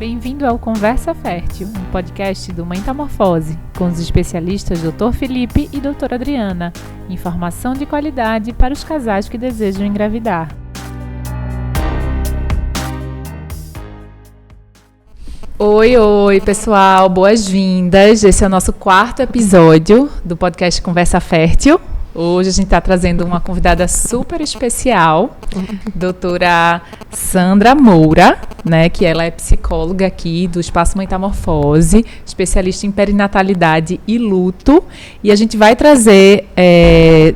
Bem-vindo ao Conversa Fértil, um podcast do Metamorfose, com os especialistas Dr. Felipe e Dra. Adriana. Informação de qualidade para os casais que desejam engravidar. Oi, pessoal, boas-vindas. Esse é o nosso 4º episódio do podcast Conversa Fértil. Hoje a gente está trazendo uma convidada super especial, doutora Sandra Moura, né, que ela é psicóloga aqui do Espaço Metamorfose, especialista em perinatalidade e luto. E a gente vai trazer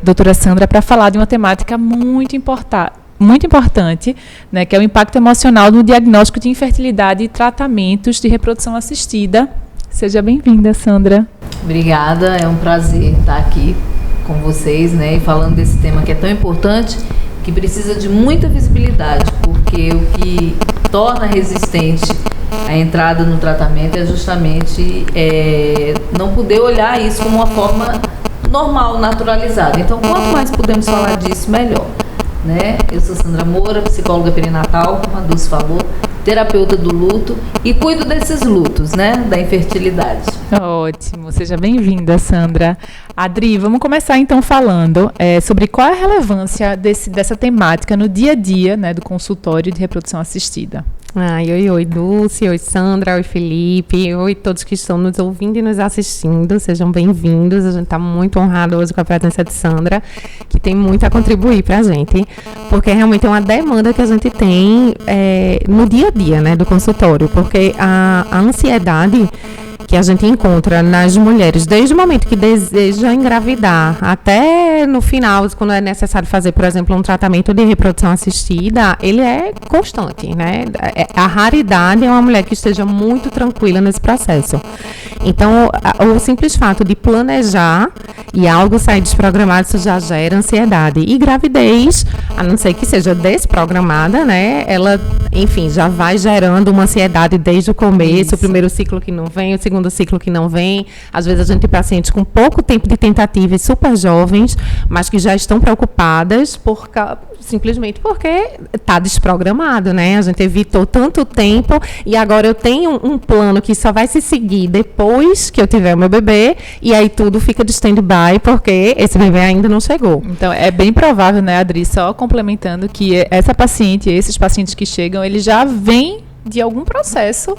doutora Sandra para falar de uma temática muito importante, né, que é o impacto emocional no diagnóstico de infertilidade e tratamentos de reprodução assistida. Seja bem-vinda, Sandra. Obrigada, é um prazer estar aqui com vocês, né, e falando desse tema que é tão importante, que precisa de muita visibilidade, porque o que torna resistente a entrada no tratamento é justamente não poder olhar isso como uma forma normal, naturalizada. Então, quanto mais pudermos falar disso, melhor. Né? Eu sou Sandra Moura, psicóloga perinatal, como a Dulce falou, terapeuta do luto e cuido desses lutos, né, da infertilidade. Ótimo, seja bem-vinda, Sandra. Adri, vamos começar então falando sobre qual é a relevância dessa temática no dia a dia, né, do consultório de reprodução assistida. Oi, Dulce, oi, Sandra, oi, Felipe, oi, todos que estão nos ouvindo e nos assistindo, sejam bem-vindos. A gente está muito honrado hoje com a presença de Sandra, que tem muito a contribuir para a gente, porque realmente é uma demanda que a gente tem no dia a dia, né, do consultório, porque a ansiedade que a gente encontra nas mulheres, desde o momento que deseja engravidar até no final, quando é necessário fazer, por exemplo, um tratamento de reprodução assistida, ele é constante, né? A raridade é uma mulher que esteja muito tranquila nesse processo. Então, o simples fato de planejar e algo sair desprogramado, isso já gera ansiedade. E gravidez, a não ser que seja desprogramada, né? Ela, enfim, já vai gerando uma ansiedade desde o começo, isso. O primeiro ciclo que não vem, o segundo ciclo que não vem. Às vezes a gente tem pacientes com pouco tempo de tentativa e super jovens, mas que já estão preocupadas simplesmente porque está desprogramado, né? A gente evitou tanto tempo e agora eu tenho um plano que só vai se seguir depois que eu tiver o meu bebê e aí tudo fica de stand-by porque esse bebê ainda não chegou. Então, é bem provável, né, Adri, só complementando que essa paciente, esses pacientes que chegam, eles já vêm de algum processo,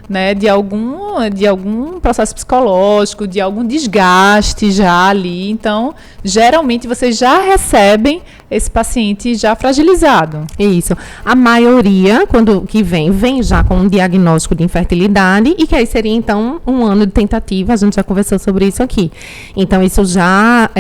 né, de algum processo psicológico, de algum desgaste já ali. Então, geralmente, vocês já recebem esse paciente já fragilizado. Isso. A maioria, que vem já com um diagnóstico de infertilidade e que aí seria, então, um ano de tentativa. A gente já conversou sobre isso aqui. Então, isso já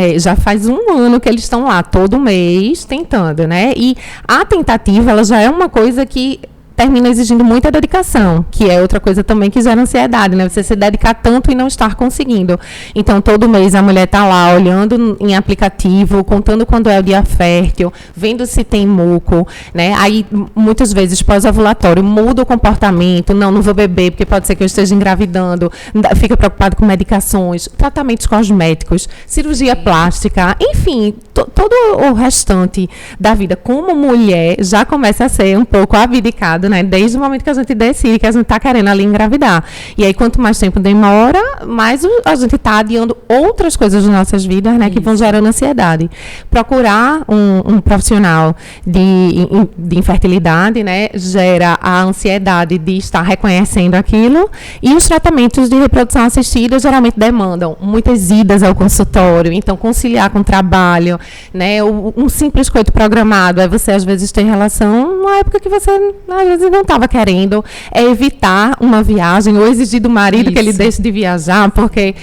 faz um ano que eles estão lá, todo mês, tentando, né? E a tentativa, ela já é uma coisa que termina exigindo muita dedicação, que é outra coisa também que gera ansiedade, né? Você se dedicar tanto e não estar conseguindo. Então, todo mês a mulher está lá, olhando em aplicativo, contando quando é o dia fértil, vendo se tem muco, né? Aí, muitas vezes, pós-ovulatório, muda o comportamento, não vou beber, porque pode ser que eu esteja engravidando, fica preocupado com medicações, tratamentos cosméticos, cirurgia plástica, enfim, todo o restante da vida como mulher já começa a ser um pouco abdicado, né? Desde o momento que a gente decide que a gente está querendo ali engravidar. E aí, quanto mais tempo demora, mais a gente está adiando outras coisas das nossas vidas, né? Que vão gerando ansiedade. Procurar um profissional de infertilidade, né? Gera a ansiedade de estar reconhecendo aquilo. E os tratamentos de reprodução assistida geralmente demandam muitas idas ao consultório. Então, conciliar com o trabalho, né? Um simples coito programado é você, às vezes, ter relação numa época que você, às vezes, não estava querendo, evitar uma viagem ou exigir do marido que ele deixe de viajar, porque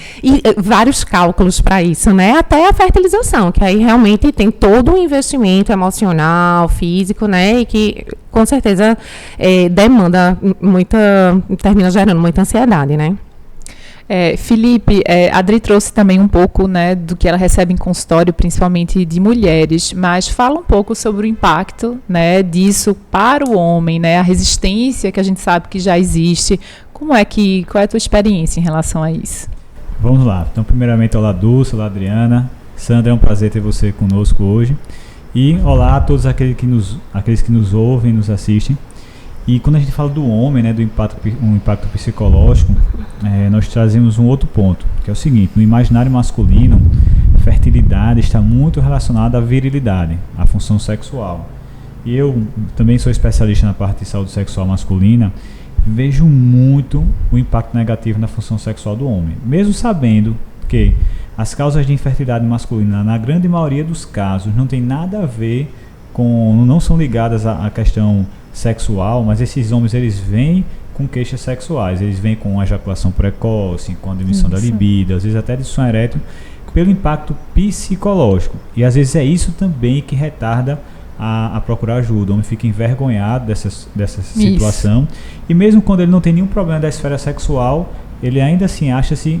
vários cálculos para isso, né? Até a fertilização, que aí realmente tem todo um investimento emocional, físico, né? E que com certeza termina gerando muita ansiedade, né? Felipe, a Adri trouxe também um pouco, né, do que ela recebe em consultório, principalmente de mulheres, mas fala um pouco sobre o impacto, né, disso para o homem, né, a resistência que a gente sabe que já existe. Qual é a tua experiência em relação a isso? Vamos lá. Então, primeiramente, olá, Dulce, olá, Adriana. Sandra, é um prazer ter você conosco hoje. E olá a todos aqueles que nos ouvem, nos assistem. E quando a gente fala do homem, né, do impacto psicológico, nós trazemos um outro ponto, que é o seguinte: no imaginário masculino, fertilidade está muito relacionada à virilidade, à função sexual. E eu também sou especialista na parte de saúde sexual masculina, vejo muito o impacto negativo na função sexual do homem, mesmo sabendo que as causas de infertilidade masculina, na grande maioria dos casos, não tem nada a ver não são ligadas à questão sexual, mas esses homens, eles vêm com queixas sexuais, eles vêm com ejaculação precoce, com a diminuição da libido, às vezes até disfunção erétil, pelo impacto psicológico. E às vezes é isso também que retarda a procurar ajuda. O homem fica envergonhado dessa situação, e mesmo quando ele não tem nenhum problema da esfera sexual, ele ainda assim acha-se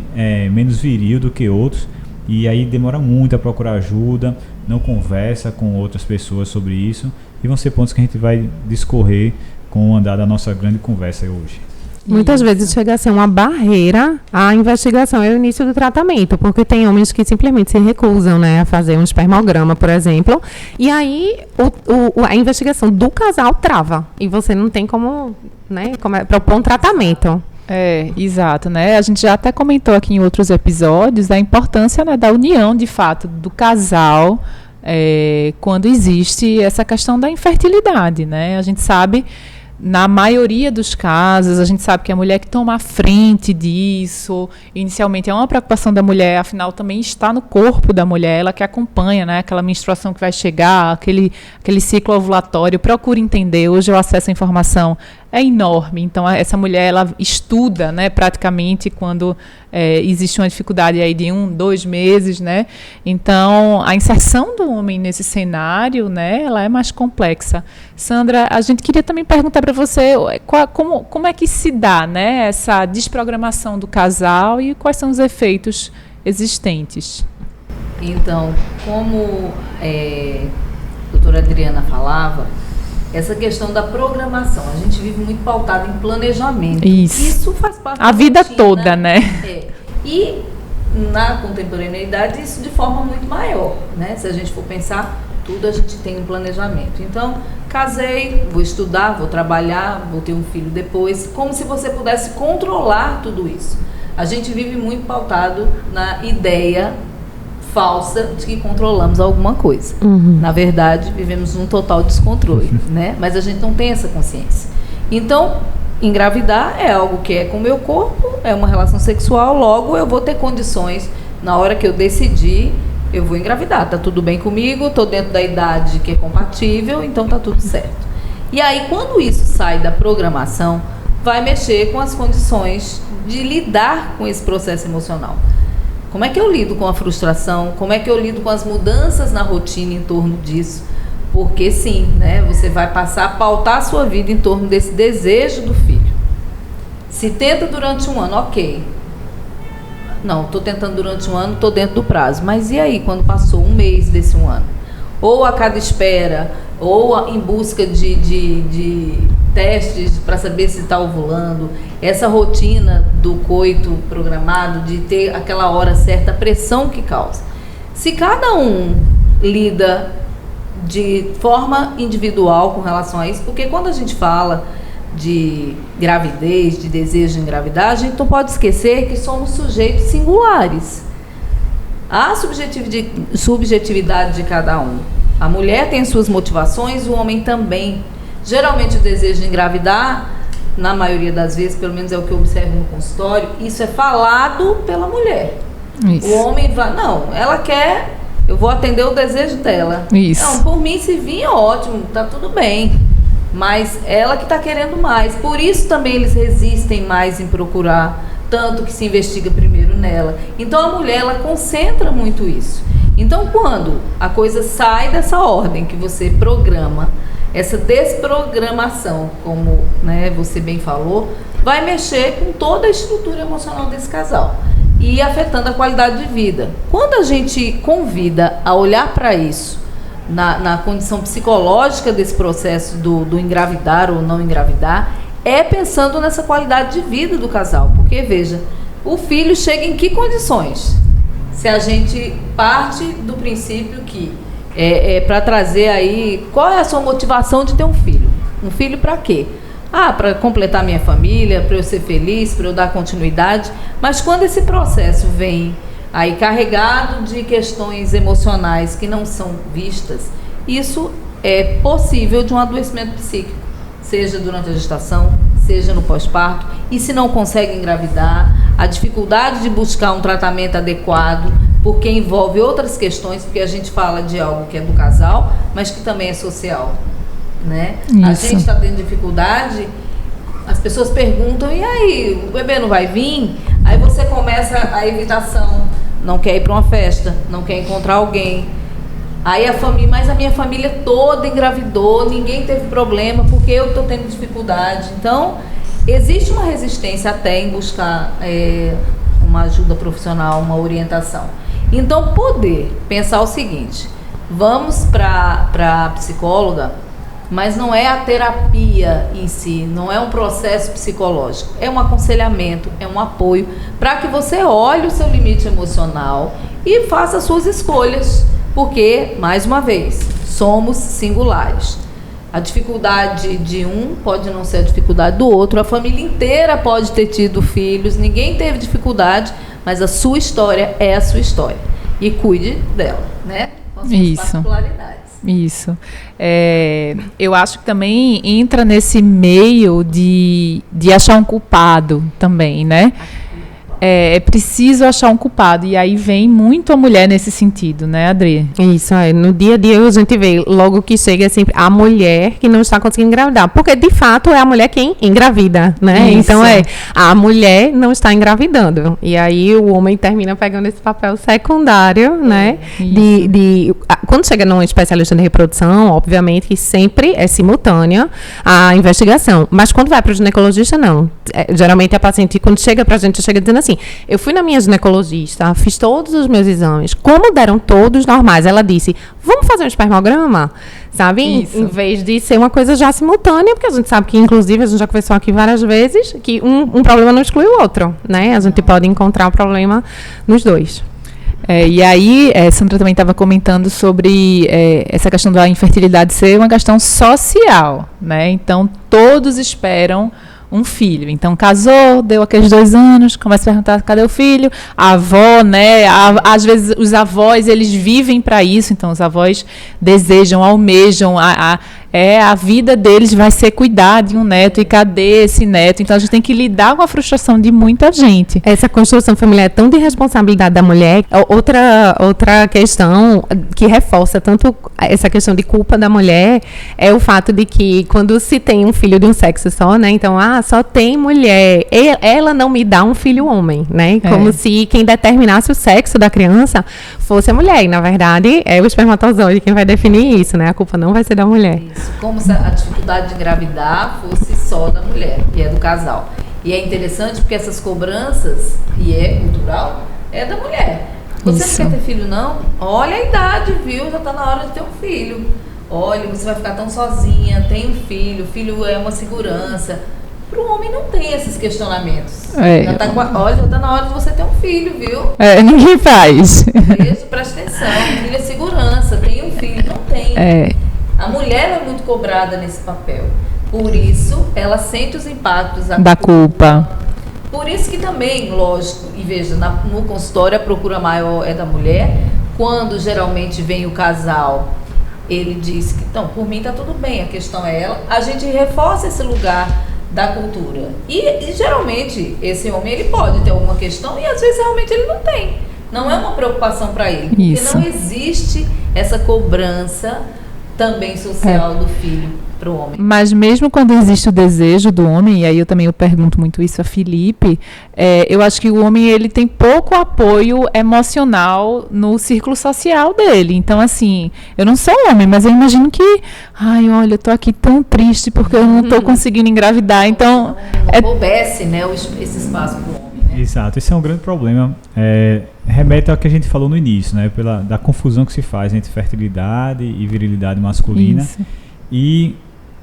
menos viril do que outros, e aí demora muito a procurar ajuda, não conversa com outras pessoas sobre isso, e vão ser pontos que a gente vai discorrer com o andar da nossa grande conversa hoje. Muitas vezes chega a ser uma barreira à investigação e ao início do tratamento, porque tem homens que simplesmente se recusam, né, a fazer um espermograma, por exemplo, e aí a investigação do casal trava, e você não tem como, né, propor um tratamento. Exato, né? A gente já até comentou aqui em outros episódios a importância, né, da união, de fato, do casal, quando existe essa questão da infertilidade, né? A gente sabe, na maioria dos casos, a gente sabe que a mulher que toma a frente disso, inicialmente é uma preocupação da mulher, afinal também está no corpo da mulher, ela que acompanha, né, aquela menstruação que vai chegar, aquele ciclo ovulatório, procura entender. Hoje o acesso à informação é enorme, então essa mulher, ela estuda, né, praticamente quando existe uma dificuldade aí de 1-2 meses, né, então a inserção do homem nesse cenário, né, ela é mais complexa. Sandra, a gente queria também perguntar para você como é que se dá, né, essa desprogramação do casal e quais são os efeitos existentes. Então, como a doutora Adriana falava, essa questão da programação, a gente vive muito pautado em planejamento. Isso faz parte da vida rotina, toda, né? E na contemporaneidade isso de forma muito maior, né? Se a gente for pensar, tudo a gente tem um planejamento. Então, casei, vou estudar, vou trabalhar, vou ter um filho depois, como se você pudesse controlar tudo isso. A gente vive muito pautado na ideia falsa de que controlamos alguma coisa. Na verdade, vivemos num total descontrole, né? Mas a gente não tem essa consciência. Então, engravidar é algo que é com o meu corpo, é uma relação sexual, logo eu vou ter condições, na hora que eu decidir, eu vou engravidar. Tá tudo bem comigo, tô dentro da idade que é compatível, então tá tudo certo. E aí, quando isso sai da programação, vai mexer com as condições de lidar com esse processo emocional. Como é que eu lido com a frustração? Como é que eu lido com as mudanças na rotina em torno disso? Porque sim, né, você vai passar a pautar a sua vida em torno desse desejo do filho. Se tenta durante um ano, ok. Não, estou tentando durante um ano, estou dentro do prazo. Mas e aí, quando passou um mês desse um ano? Ou a cada espera, ou em busca de testes para saber se está ovulando, essa rotina do coito programado, de ter aquela hora certa, a pressão que causa. Se cada um lida de forma individual com relação a isso, porque quando a gente fala de gravidez, de desejo de engravidar, a gente não pode esquecer que somos sujeitos singulares. Há subjetividade de cada um. A mulher tem suas motivações, o homem também. Geralmente o desejo de engravidar, na maioria das vezes, pelo menos é o que eu observo no consultório, isso é falado pela mulher. Isso. O homem vai, não, ela quer, eu vou atender o desejo dela. Isso. Não, por mim, se vir, ótimo, tá tudo bem. Mas ela que está querendo mais. Por isso também eles resistem mais em procurar, tanto que se investiga primeiro nela. Então a mulher, ela concentra muito isso. Então quando a coisa sai dessa ordem que você programa, essa desprogramação, como, né, você bem falou, vai mexer com toda a estrutura emocional desse casal e afetando a qualidade de vida. Quando a gente convida a olhar para isso, na condição psicológica desse processo do engravidar ou não engravidar, é pensando nessa qualidade de vida do casal. Porque, veja, o filho chega em que condições? Se a gente parte do princípio que para trazer aí, qual é a sua motivação de ter um filho? Um filho para quê? para completar minha família, para eu ser feliz, para eu dar continuidade. Mas quando esse processo vem aí carregado de questões emocionais que não são vistas, isso é possível de um adoecimento psíquico, seja durante a gestação, seja no pós-parto, e se não consegue engravidar, a dificuldade de buscar um tratamento adequado, porque envolve outras questões, porque a gente fala de algo que é do casal, mas que também é social, né? A gente está tendo dificuldade, as pessoas perguntam, e aí, o bebê não vai vir? Aí você começa a evitação, não quer ir para uma festa, não quer encontrar alguém. Aí mas a minha família toda engravidou, ninguém teve problema, porque eu estou tendo dificuldade. Então, existe uma resistência até em buscar uma ajuda profissional, uma orientação. Então, poder pensar o seguinte, vamos para a psicóloga, mas não é a terapia em si, não é um processo psicológico, é um aconselhamento, é um apoio, para que você olhe o seu limite emocional e faça suas escolhas. Porque, mais uma vez, somos singulares. A dificuldade de um pode não ser a dificuldade do outro. A família inteira pode ter tido filhos, ninguém teve dificuldade, mas a sua história é a sua história. E cuide dela, né? Com as suas particularidades. Isso. Eu acho que também entra nesse meio de achar um culpado também, né? É preciso achar um culpado. E aí vem muito a mulher nesse sentido, né, Adri? Isso, no dia a dia a gente vê, logo que chega sempre a mulher que não está conseguindo engravidar. Porque, de fato, é a mulher quem engravida, né? Isso. Então, a mulher não está engravidando. E aí o homem termina pegando esse papel secundário, né? Quando chega num especialista de reprodução, obviamente que sempre é simultânea a investigação. Mas quando vai para o ginecologista, não. Geralmente a paciente, quando chega para a gente, chega dizendo assim, eu fui na minha ginecologista, fiz todos os meus exames, como deram todos normais, ela disse, vamos fazer um espermograma, sabe? Isso. Em vez de ser uma coisa já simultânea, porque a gente sabe que, inclusive, a gente já conversou aqui várias vezes, que um problema não exclui o outro, né? A gente pode encontrar o problema nos dois. E aí, Sandra também estava comentando sobre essa questão da infertilidade ser uma questão social, né? Então, todos esperam um filho. Então, casou, deu aqueles 2 anos, começa a perguntar, cadê o filho? A avó, né? Às vezes, os avós, eles vivem para isso. Então, os avós desejam, almejam, a vida deles vai ser cuidar de um neto. E cadê esse neto? Então, a gente tem que lidar com a frustração de muita gente. Essa construção familiar é tão de responsabilidade da mulher. Outra questão que reforça tanto essa questão de culpa da mulher é o fato de que quando se tem um filho de um sexo só, né? Então, só tem mulher. Ela não me dá um filho homem, né? Como se quem determinasse o sexo da criança fosse a mulher. E, na verdade, é o espermatozoide quem vai definir isso, né? A culpa não vai ser da mulher. Isso. Como se a dificuldade de engravidar fosse só da mulher, e é do casal. E é interessante porque essas cobranças, e é cultural, é da mulher. Você não quer ter filho, não? Olha a idade, viu? Já está na hora de ter um filho. Olha, você vai ficar tão sozinha, tem um filho, o filho é uma segurança. Para o homem não tem esses questionamentos. Já está na hora de você ter um filho, viu? Ninguém faz. Isso, presta atenção. Filho é segurança, tem um filho, não tem. A mulher é muito cobrada nesse papel. Por isso, ela sente os impactos da culpa. Por isso que também, lógico, e veja, no consultório a procura maior é da mulher. Quando geralmente vem o casal, ele diz que, então, por mim está tudo bem, a questão é ela. A gente reforça esse lugar da cultura. E geralmente, esse homem, ele pode ter alguma questão e às vezes realmente ele não tem. Não é uma preocupação para ele. Porque não existe essa cobrança também social do filho para o homem. Mas mesmo quando existe o desejo do homem, e aí eu pergunto muito isso a Felipe, eu acho que o homem ele tem pouco apoio emocional no círculo social dele. Então, assim, eu não sou homem, mas eu imagino que, olha, eu tô aqui tão triste porque eu não tô conseguindo engravidar. Então, não coubesse, né, esse espaço para o homem. Exato, esse é um grande problema. Remete ao que a gente falou no início, né? Da confusão que se faz entre fertilidade e virilidade masculina. Isso. E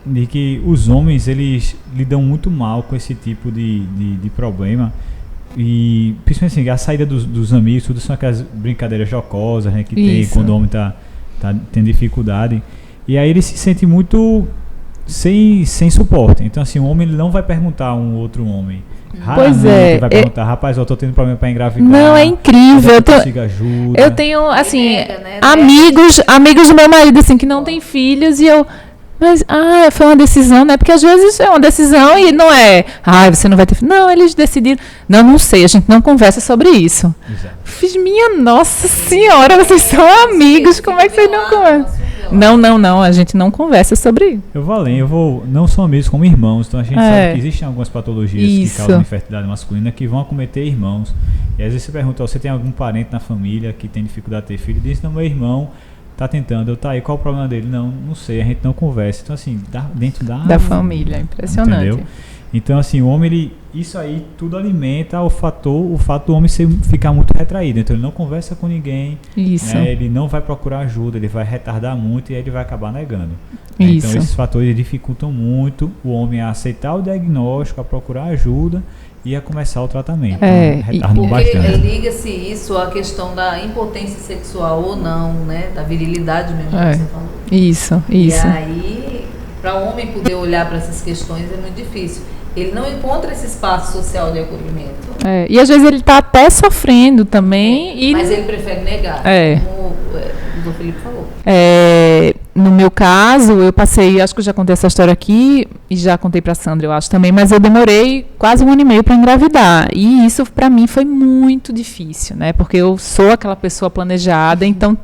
de que os homens, eles lidam muito mal com esse tipo de problema. E principalmente assim, a saída dos amigos, tudo são aquelas brincadeiras jocosas, né, que tem quando o homem tá tendo dificuldade. E aí ele se sente muito sem suporte. Então, assim, o homem ele não vai perguntar a um outro homem. Pois é. Ele vai perguntar, rapaz, eu tô tendo problema para engravidar. Não, é incrível. Eu tenho, assim, amigos do meu marido, assim, que não tem filhos e eu... Mas, foi uma decisão, né? Porque às vezes é uma decisão e não é... você não vai ter filho. Não, eles decidiram... Não sei, a gente não conversa sobre isso. Exato. Fiz, minha nossa senhora, vocês são amigos, como é que vocês não conversam? Não, a gente não conversa sobre isso. Eu vou além, não são amigos como irmãos, então a gente sabe que existem algumas patologias que causam infertilidade masculina que vão acometer irmãos. E às vezes você pergunta, você tem algum parente na família que tem dificuldade de ter filho? Diz, não, meu irmão tá tentando, aí, qual o problema dele? Não sei, a gente não conversa. Então, assim, dentro da família, impressionante. Entendeu? Então, assim, o homem, isso aí tudo alimenta o fato do homem ficar muito retraído. Então, ele não conversa com ninguém, né? Ele não vai procurar ajuda, ele vai retardar muito e aí ele vai acabar negando. Então, esses fatores dificultam muito o homem a aceitar o diagnóstico, a procurar ajuda e a começar o tratamento. Retardam bastante. Liga-se isso à questão da impotência sexual ou não, né? Da virilidade mesmo, que você falou. Isso. E aí, para o homem poder olhar para essas questões é muito difícil. Ele não encontra esse espaço social de acolhimento. E às vezes ele está até sofrendo também. Mas ele prefere negar, como o Dr. Felipe falou. No meu caso, eu passei, acho que eu já contei essa história aqui, e já contei para a Sandra, eu acho também, mas eu demorei quase 1 ano e meio para engravidar. E isso, para mim, foi muito difícil, né? Porque eu sou aquela pessoa planejada, então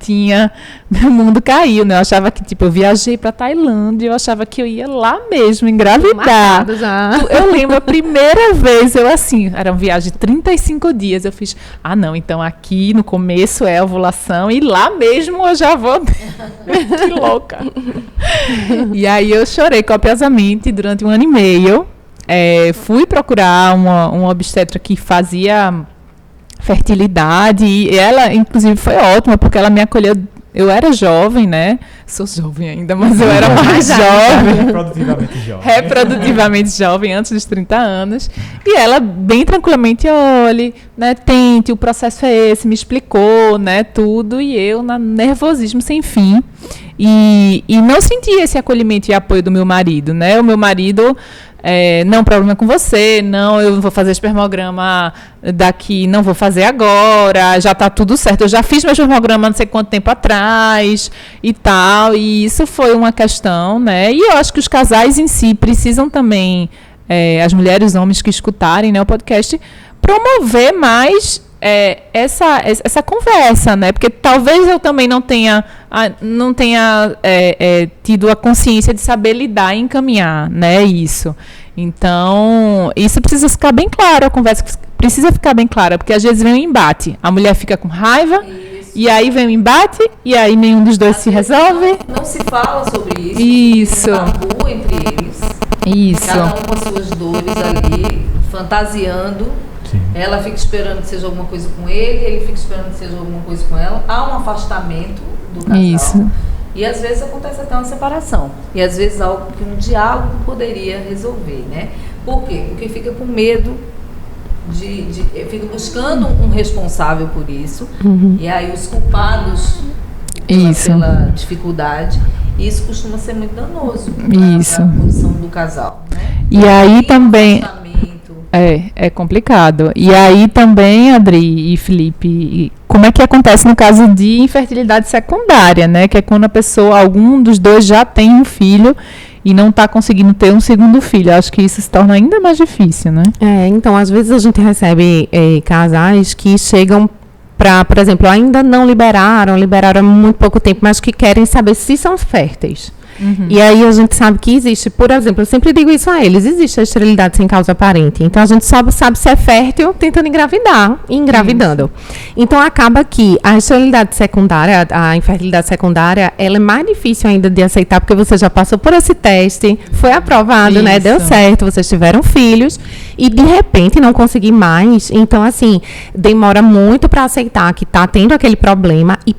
meu mundo caiu, né? Eu achava que, eu viajei para Tailândia, eu achava que eu ia lá mesmo engravidar. Eu lembro a primeira vez, era uma viagem de 35 dias, eu fiz, não, então aqui no começo é a ovulação, e lá mesmo eu já vou... Que louca. E aí eu chorei copiosamente durante 1 ano e meio. Fui procurar uma obstetra que fazia fertilidade e ela, inclusive, foi ótima porque ela me acolheu. Eu era jovem, né? Sou jovem ainda, mas eu era mais jovem. Reprodutivamente jovem, antes dos 30 anos. E ela, bem tranquilamente, olhe, né, tente, o processo é esse, me explicou, né, tudo. E eu, nervosismo sem fim. E não senti esse acolhimento e apoio do meu marido, né? O meu marido... não, problema com você, não, eu vou fazer espermograma daqui, não vou fazer agora, já está tudo certo, eu já fiz meu espermograma não sei quanto tempo atrás e tal, e isso foi uma questão, né, e eu acho que os casais em si precisam também, as mulheres e homens que escutarem, né, o podcast, promover mais essa conversa, né? Porque talvez eu também não tenha tido a consciência de saber lidar e encaminhar, né? Isso. Então, isso precisa ficar bem claro, a conversa precisa ficar bem clara, porque às vezes vem um embate, a mulher fica com raiva, e aí vem o embate, e aí nenhum dos dois se resolve. Não se fala sobre isso. Isso. Tem um tabu entre eles. Isso. Cada um com as suas dores ali, fantasiando. Sim. Ela fica esperando que seja alguma coisa com ele fica esperando que seja alguma coisa com ela. Há um afastamento do casal. Isso. E às vezes acontece até uma separação. E às vezes algo que um diálogo poderia resolver, né? Por quê? Porque fica com medo fica buscando um responsável por isso. E aí os culpados pela dificuldade. E isso costuma ser muito danoso para a condição do casal, né? E aí também... É complicado. E aí também, Adri e Felipe, como é que acontece no caso de infertilidade secundária, né? Que é quando algum dos dois já tem um filho e não está conseguindo ter um segundo filho. Acho que isso se torna ainda mais difícil, né? Então, às vezes a gente recebe casais que chegam para, por exemplo, ainda não liberaram há muito pouco tempo, mas que querem saber se são férteis. E aí a gente sabe que existe, por exemplo, eu sempre digo isso a eles, existe a esterilidade sem causa aparente. Então a gente sabe se é fértil tentando engravidar e engravidando. Então acaba que a esterilidade secundária, a infertilidade secundária, ela é mais difícil ainda de aceitar, porque você já passou por esse teste, foi aprovado, né? Deu certo, vocês tiveram filhos. e de repente não conseguir mais. Então, assim, demora muito para aceitar que está tendo aquele problema e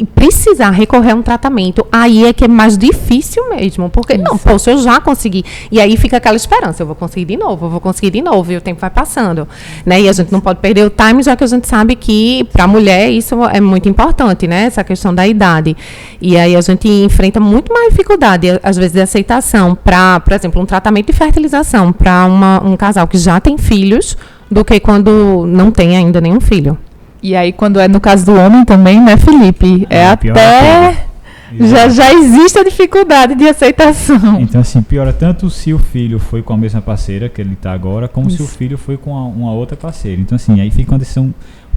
precisar recorrer a um tratamento. Aí é que é mais difícil mesmo, porque não, poxa, eu já consegui. E aí fica aquela esperança, eu vou conseguir de novo, e o tempo vai passando, né? E a gente não pode perder o time, já que a gente sabe que para a mulher isso é muito importante, né? Essa questão da idade. E aí a gente enfrenta muito mais dificuldade, às vezes, de aceitação para, por exemplo, um tratamento de fertilização para um casal que já tem filhos, do que quando não tem ainda nenhum filho. E aí, quando é no caso do homem também, né, Felipe? Até... Já existe a dificuldade de aceitação. Então, assim, piora tanto se o filho foi com a mesma parceira que ele está agora, como se o filho foi com uma outra parceira. Então, assim, aí fica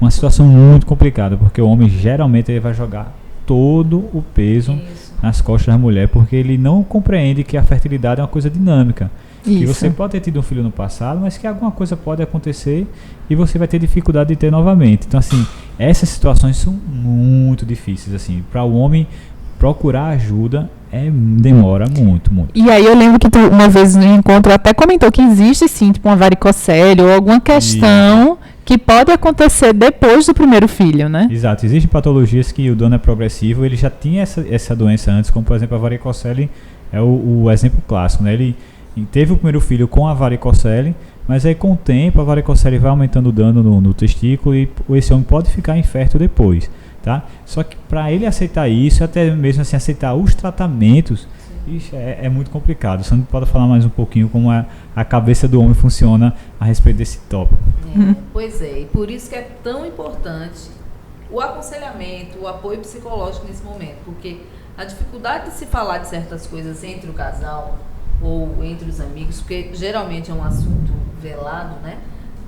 uma situação muito complicada, porque o homem, geralmente, ele vai jogar todo o peso nas costas da mulher, porque ele não compreende que a fertilidade é uma coisa dinâmica. Que você pode ter tido um filho no passado, mas que alguma coisa pode acontecer e você vai ter dificuldade de ter novamente. Então, assim, essas situações são muito difíceis, assim, para o homem procurar ajuda demora muito. E aí eu lembro que tu, uma vez no encontro, até comentou que existe sim, tipo uma varicocele ou alguma questão que pode acontecer depois do primeiro filho, né? Exato, existem patologias que o dano é progressivo, ele já tinha essa doença antes, como por exemplo a varicocele é o exemplo clássico, né? Ele teve o primeiro filho com a varicocele, mas aí com o tempo a varicocele vai aumentando o dano no testículo e esse homem pode ficar infértil depois, tá? Só que para ele aceitar isso, até mesmo assim aceitar os tratamentos, é muito complicado. Você não pode falar mais um pouquinho como a cabeça do homem funciona a respeito desse tópico? Pois é, e por isso que é tão importante o aconselhamento, o apoio psicológico nesse momento, porque a dificuldade de se falar de certas coisas entre o casal ou entre os amigos, porque geralmente é um assunto velado, né?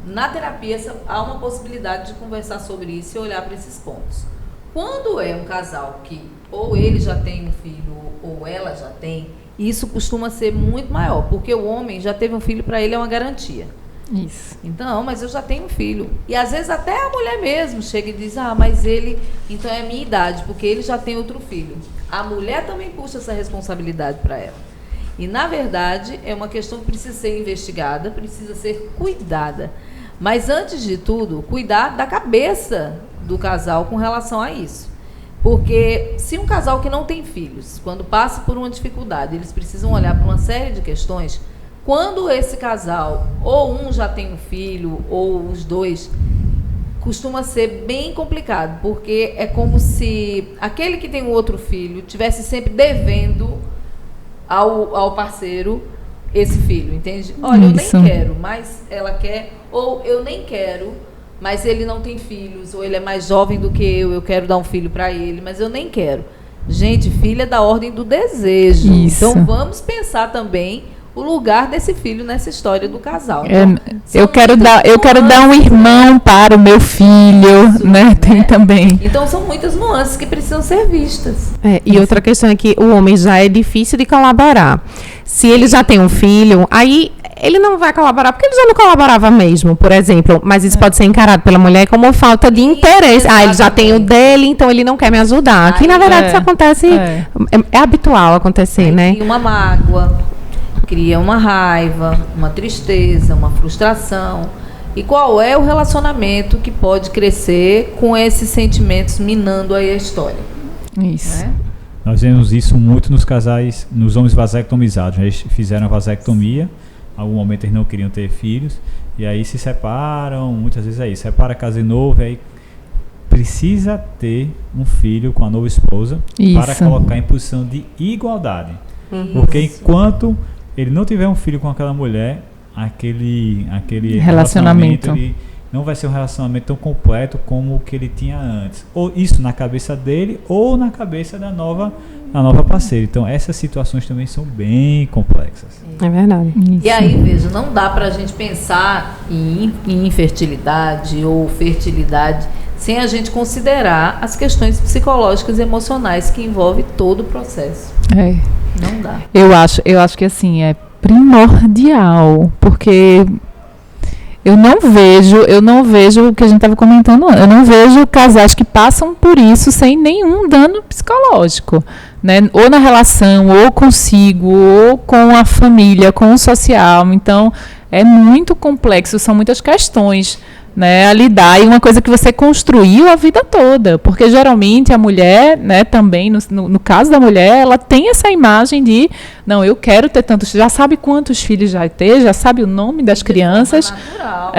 Na terapia há uma possibilidade de conversar sobre isso e olhar para esses pontos. Quando é um casal que ou ele já tem um filho ou ela já tem, isso costuma ser muito maior, porque o homem já teve um filho, para ele é uma garantia. Isso. Então, mas eu já tenho um filho. E às vezes até a mulher mesmo chega e diz, mas ele, então é a minha idade, porque ele já tem outro filho. A mulher também puxa essa responsabilidade para ela. E, na verdade, é uma questão que precisa ser investigada, precisa ser cuidada. Mas, antes de tudo, cuidar da cabeça do casal com relação a isso. Porque se um casal que não tem filhos, quando passa por uma dificuldade, eles precisam olhar para uma série de questões, quando esse casal, ou um já tem um filho, ou os dois, costuma ser bem complicado, porque é como se aquele que tem um outro filho tivesse sempre devendo ao parceiro esse filho, entende? Olha, eu nem quero, mas ela quer, ou eu nem quero, mas ele não tem filhos, ou ele é mais jovem do que eu quero dar um filho para ele, mas eu nem quero. Gente, filho é da ordem do desejo. Isso. Então vamos pensar também o lugar desse filho nessa história do casal. Então, eu quero dar um irmão para o meu filho, isso, né? Tem também. Então são muitas nuances que precisam ser vistas. E outra questão é que o homem já é difícil de colaborar. Se ele já tem um filho, aí ele não vai colaborar, porque ele já não colaborava mesmo, por exemplo. Mas isso pode ser encarado pela mulher como falta de interesse. Ele já tem o dele, então ele não quer me ajudar. Que na verdade isso acontece, é habitual acontecer, né? Tem uma mágoa, cria uma raiva, uma tristeza, uma frustração. E qual é o relacionamento que pode crescer com esses sentimentos minando aí a história? Isso. Nós vemos isso muito nos casais, nos homens vasectomizados. Eles fizeram a vasectomia, em algum momento eles não queriam ter filhos, e aí se separam, muitas vezes aí, separa, casa de novo, aí precisa ter um filho com a nova esposa para colocar em posição de igualdade. Porque enquanto ele não tiver um filho com aquela mulher, aquele relacionamento ele não vai ser um relacionamento tão completo como o que ele tinha antes. Ou isso na cabeça dele ou na cabeça da nova parceira. Então essas situações também são bem complexas. É verdade. E aí, veja, não dá pra gente pensar em infertilidade ou fertilidade sem a gente considerar as questões psicológicas e emocionais que envolvem todo o processo. Não dá. Eu acho que assim, é primordial, porque eu não vejo o que a gente estava comentando antes. Eu não vejo casais que passam por isso sem nenhum dano psicológico, né? Ou na relação, ou consigo, ou com a família, com o social. Então, é muito complexo, são muitas questões, né, a lidar, e uma coisa que você construiu a vida toda, porque geralmente a mulher, né, também, no caso da mulher, ela tem essa imagem de, não, eu quero ter tantos, já sabe quantos filhos vai ter, já sabe o nome das crianças. De forma natural.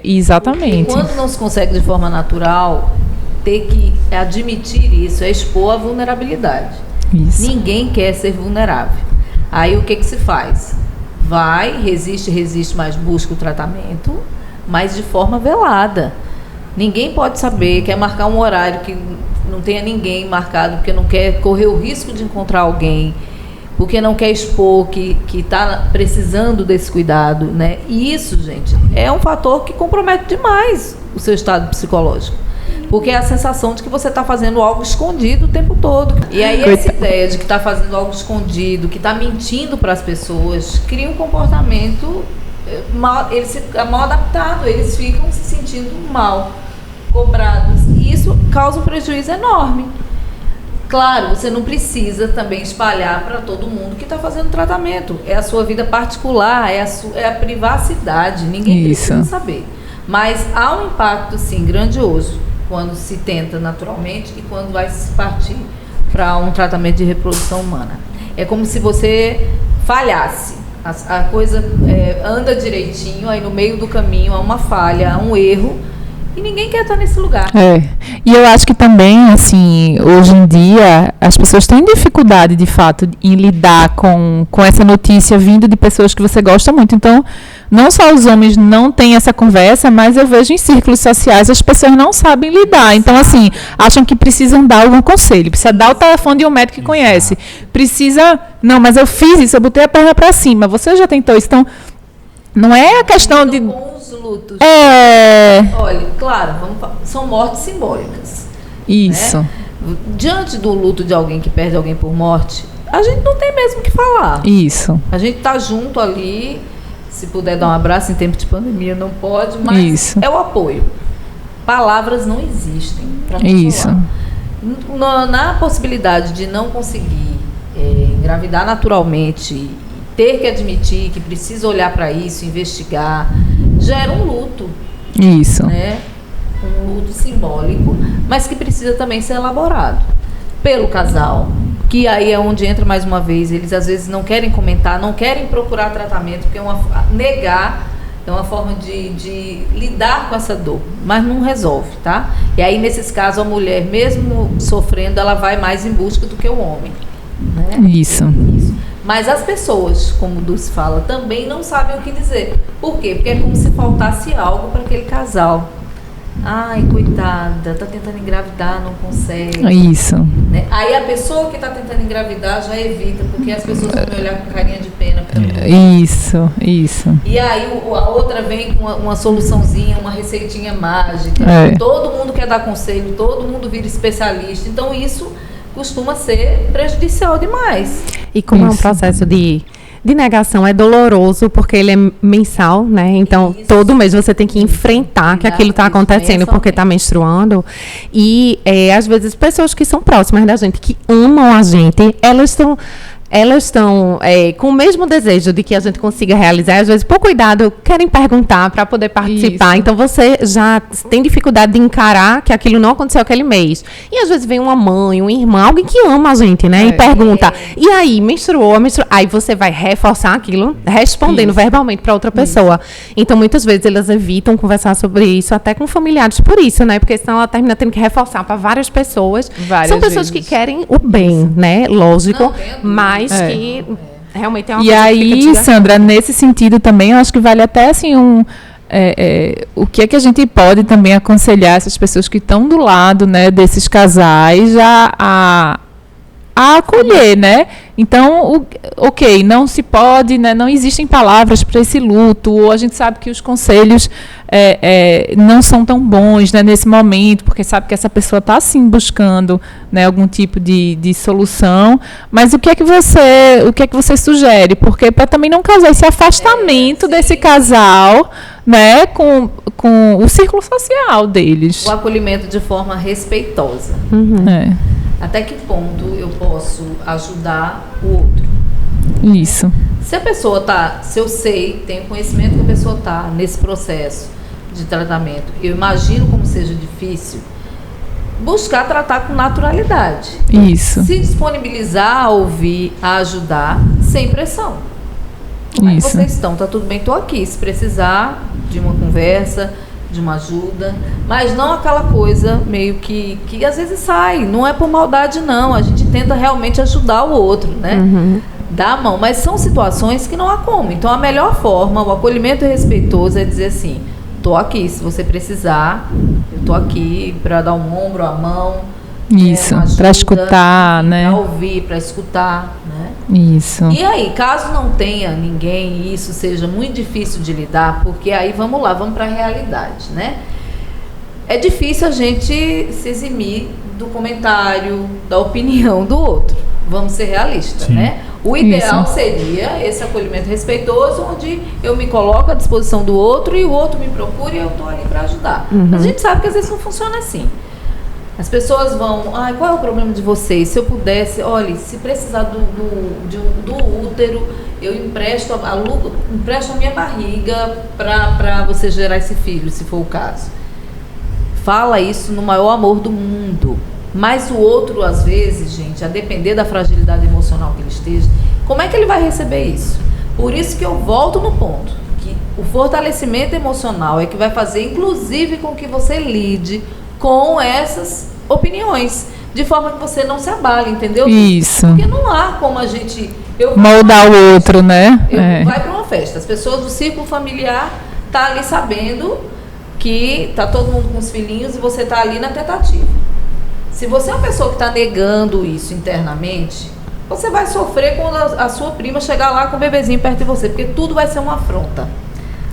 Exatamente. Porque quando não se consegue de forma natural, ter que admitir isso, é expor a vulnerabilidade. Isso. Ninguém quer ser vulnerável. Aí o que se faz? Vai, resiste, mas busca o tratamento, mas de forma velada. Ninguém pode saber, quer marcar um horário que não tenha ninguém marcado, porque não quer correr o risco de encontrar alguém, porque não quer expor que está precisando desse cuidado, né? E isso, gente, é um fator que compromete demais o seu estado psicológico. Porque é a sensação de que você está fazendo algo escondido o tempo todo. E aí essa ideia de que está fazendo algo escondido, que está mentindo para as pessoas, cria um comportamento mal adaptado. Eles ficam se sentindo mal, cobrados. E isso causa um prejuízo enorme. Claro, você não precisa também espalhar para todo mundo que está fazendo tratamento. É a sua vida particular, é a privacidade. Ninguém precisa saber. Mas há um impacto, sim, grandioso quando se tenta naturalmente e quando vai se partir para um tratamento de reprodução humana. É como se você falhasse. A coisa anda direitinho, aí no meio do caminho há uma falha, há um erro, e ninguém quer estar nesse lugar. E eu acho que também, assim, hoje em dia, as pessoas têm dificuldade, de fato, em lidar com essa notícia vindo de pessoas que você gosta muito. Então, não só os homens não têm essa conversa, mas eu vejo em círculos sociais as pessoas não sabem lidar. Então, assim, acham que precisam dar algum conselho, precisa dar o telefone de um médico que conhece. Precisa, não, mas eu fiz isso, eu botei a perna para cima, você já tentou isso. Então, não é a questão de... lutos. Olha, claro, são mortes simbólicas. Isso. Né? Diante do luto de alguém que perde alguém por morte, a gente não tem mesmo o que falar. Isso. A gente tá junto ali, se puder dar um abraço em tempo de pandemia, não pode, mas é o apoio. Palavras não existem para consolar. Na possibilidade de não conseguir engravidar naturalmente, ter que admitir que precisa olhar para isso, investigar, gera um luto. Isso. Né? Um luto simbólico, mas que precisa também ser elaborado pelo casal, que aí é onde entra mais uma vez, eles às vezes não querem comentar, não querem procurar tratamento, porque negar é uma forma de lidar com essa dor, mas não resolve, tá? E aí, nesses casos, a mulher, mesmo sofrendo, ela vai mais em busca do que o homem. Né? Isso. Mas as pessoas, como o Dulce fala, também não sabem o que dizer. Por quê? Porque é como se faltasse algo para aquele casal. Ai, coitada, tá tentando engravidar, não consegue. Isso. Né? Aí a pessoa que tá tentando engravidar já evita, porque as pessoas vão me olhar com carinha de pena. Isso. E aí a outra vem com uma soluçãozinha, uma receitinha mágica. Todo mundo quer dar conselho, todo mundo vira especialista. Então isso costuma ser prejudicial demais. E como é um processo de negação, é doloroso, porque ele é mensal, né? Então, todo mês você tem que enfrentar que aquilo está acontecendo porque está menstruando. E, às vezes, pessoas que são próximas da gente, que amam a gente, elas estão com o mesmo desejo de que a gente consiga realizar, às vezes, por cuidado, querem perguntar para poder participar. Isso. Então, você já tem dificuldade de encarar que aquilo não aconteceu aquele mês. E, às vezes, vem uma mãe, um irmão, alguém que ama a gente, né? E pergunta, e aí, menstruou? Aí, você vai reforçar aquilo, respondendo verbalmente para outra pessoa. Então, muitas vezes, elas evitam conversar sobre isso, até com familiares, por isso, né? Porque senão ela termina tendo que reforçar para várias pessoas. São pessoas que querem o bem, né? Lógico, mas que realmente é uma coisa que fica aí, Sandra, nesse sentido também, eu acho que vale até assim o que é que a gente pode também aconselhar essas pessoas que estão do lado, né, desses casais a acolher, né? Então, ok, não se pode, né, não existem palavras para esse luto, ou a gente sabe que os conselhos não são tão bons, né, nesse momento, porque sabe que essa pessoa está, sim, buscando, né, algum tipo de solução, mas o que é que você sugere? Porque para também não causar esse afastamento desse casal, né, com o círculo social deles. O acolhimento de forma respeitosa. Uhum. Até que ponto eu posso ajudar o outro? Isso. Se a pessoa tá, se eu sei, tenho conhecimento que a pessoa tá nesse processo de tratamento, eu imagino como seja difícil, buscar tratar com naturalidade. Isso. Se disponibilizar a ouvir, a ajudar, sem pressão. Aí Isso. vocês estão, tá tudo bem, tô aqui. Se precisar de uma conversa, de uma ajuda, mas não aquela coisa meio que às vezes sai, não é por maldade não, a gente tenta realmente ajudar o outro, né? Dá a mão, mas são situações que não há como. Então a melhor forma, o acolhimento respeitoso é dizer assim, tô aqui, se você precisar, eu tô aqui para dar um ombro, a mão, Isso, para escutar, né? Para ouvir, para escutar, né? Isso. E aí, caso não tenha ninguém e isso seja muito difícil de lidar, porque aí vamos lá, vamos para a realidade, né? É difícil a gente se eximir do comentário, da opinião do outro. Vamos ser realistas, Sim. né? O ideal seria esse acolhimento respeitoso, onde eu me coloco à disposição do outro e o outro me procura e eu estou ali para ajudar. Mas a gente sabe que às vezes não funciona assim. As pessoas vão, qual é o problema de vocês? Se eu pudesse, olha, se precisar do útero, eu empresto a minha barriga para você gerar esse filho, se for o caso. Fala isso no maior amor do mundo. Mas o outro, às vezes, gente, a depender da fragilidade emocional que ele esteja, como é que ele vai receber isso? Por isso que eu volto no ponto, que o fortalecimento emocional é que vai fazer, inclusive, com que você lide com essas opiniões, de forma que você não se abale, entendeu? Isso. Porque não há como a gente... moldar o outro, né? Vai para uma festa, as pessoas do círculo familiar tá ali sabendo que tá todo mundo com os filhinhos e você tá ali na tentativa. Se você é uma pessoa que está negando isso internamente, você vai sofrer quando a sua prima chegar lá com o bebezinho perto de você, porque tudo vai ser uma afronta.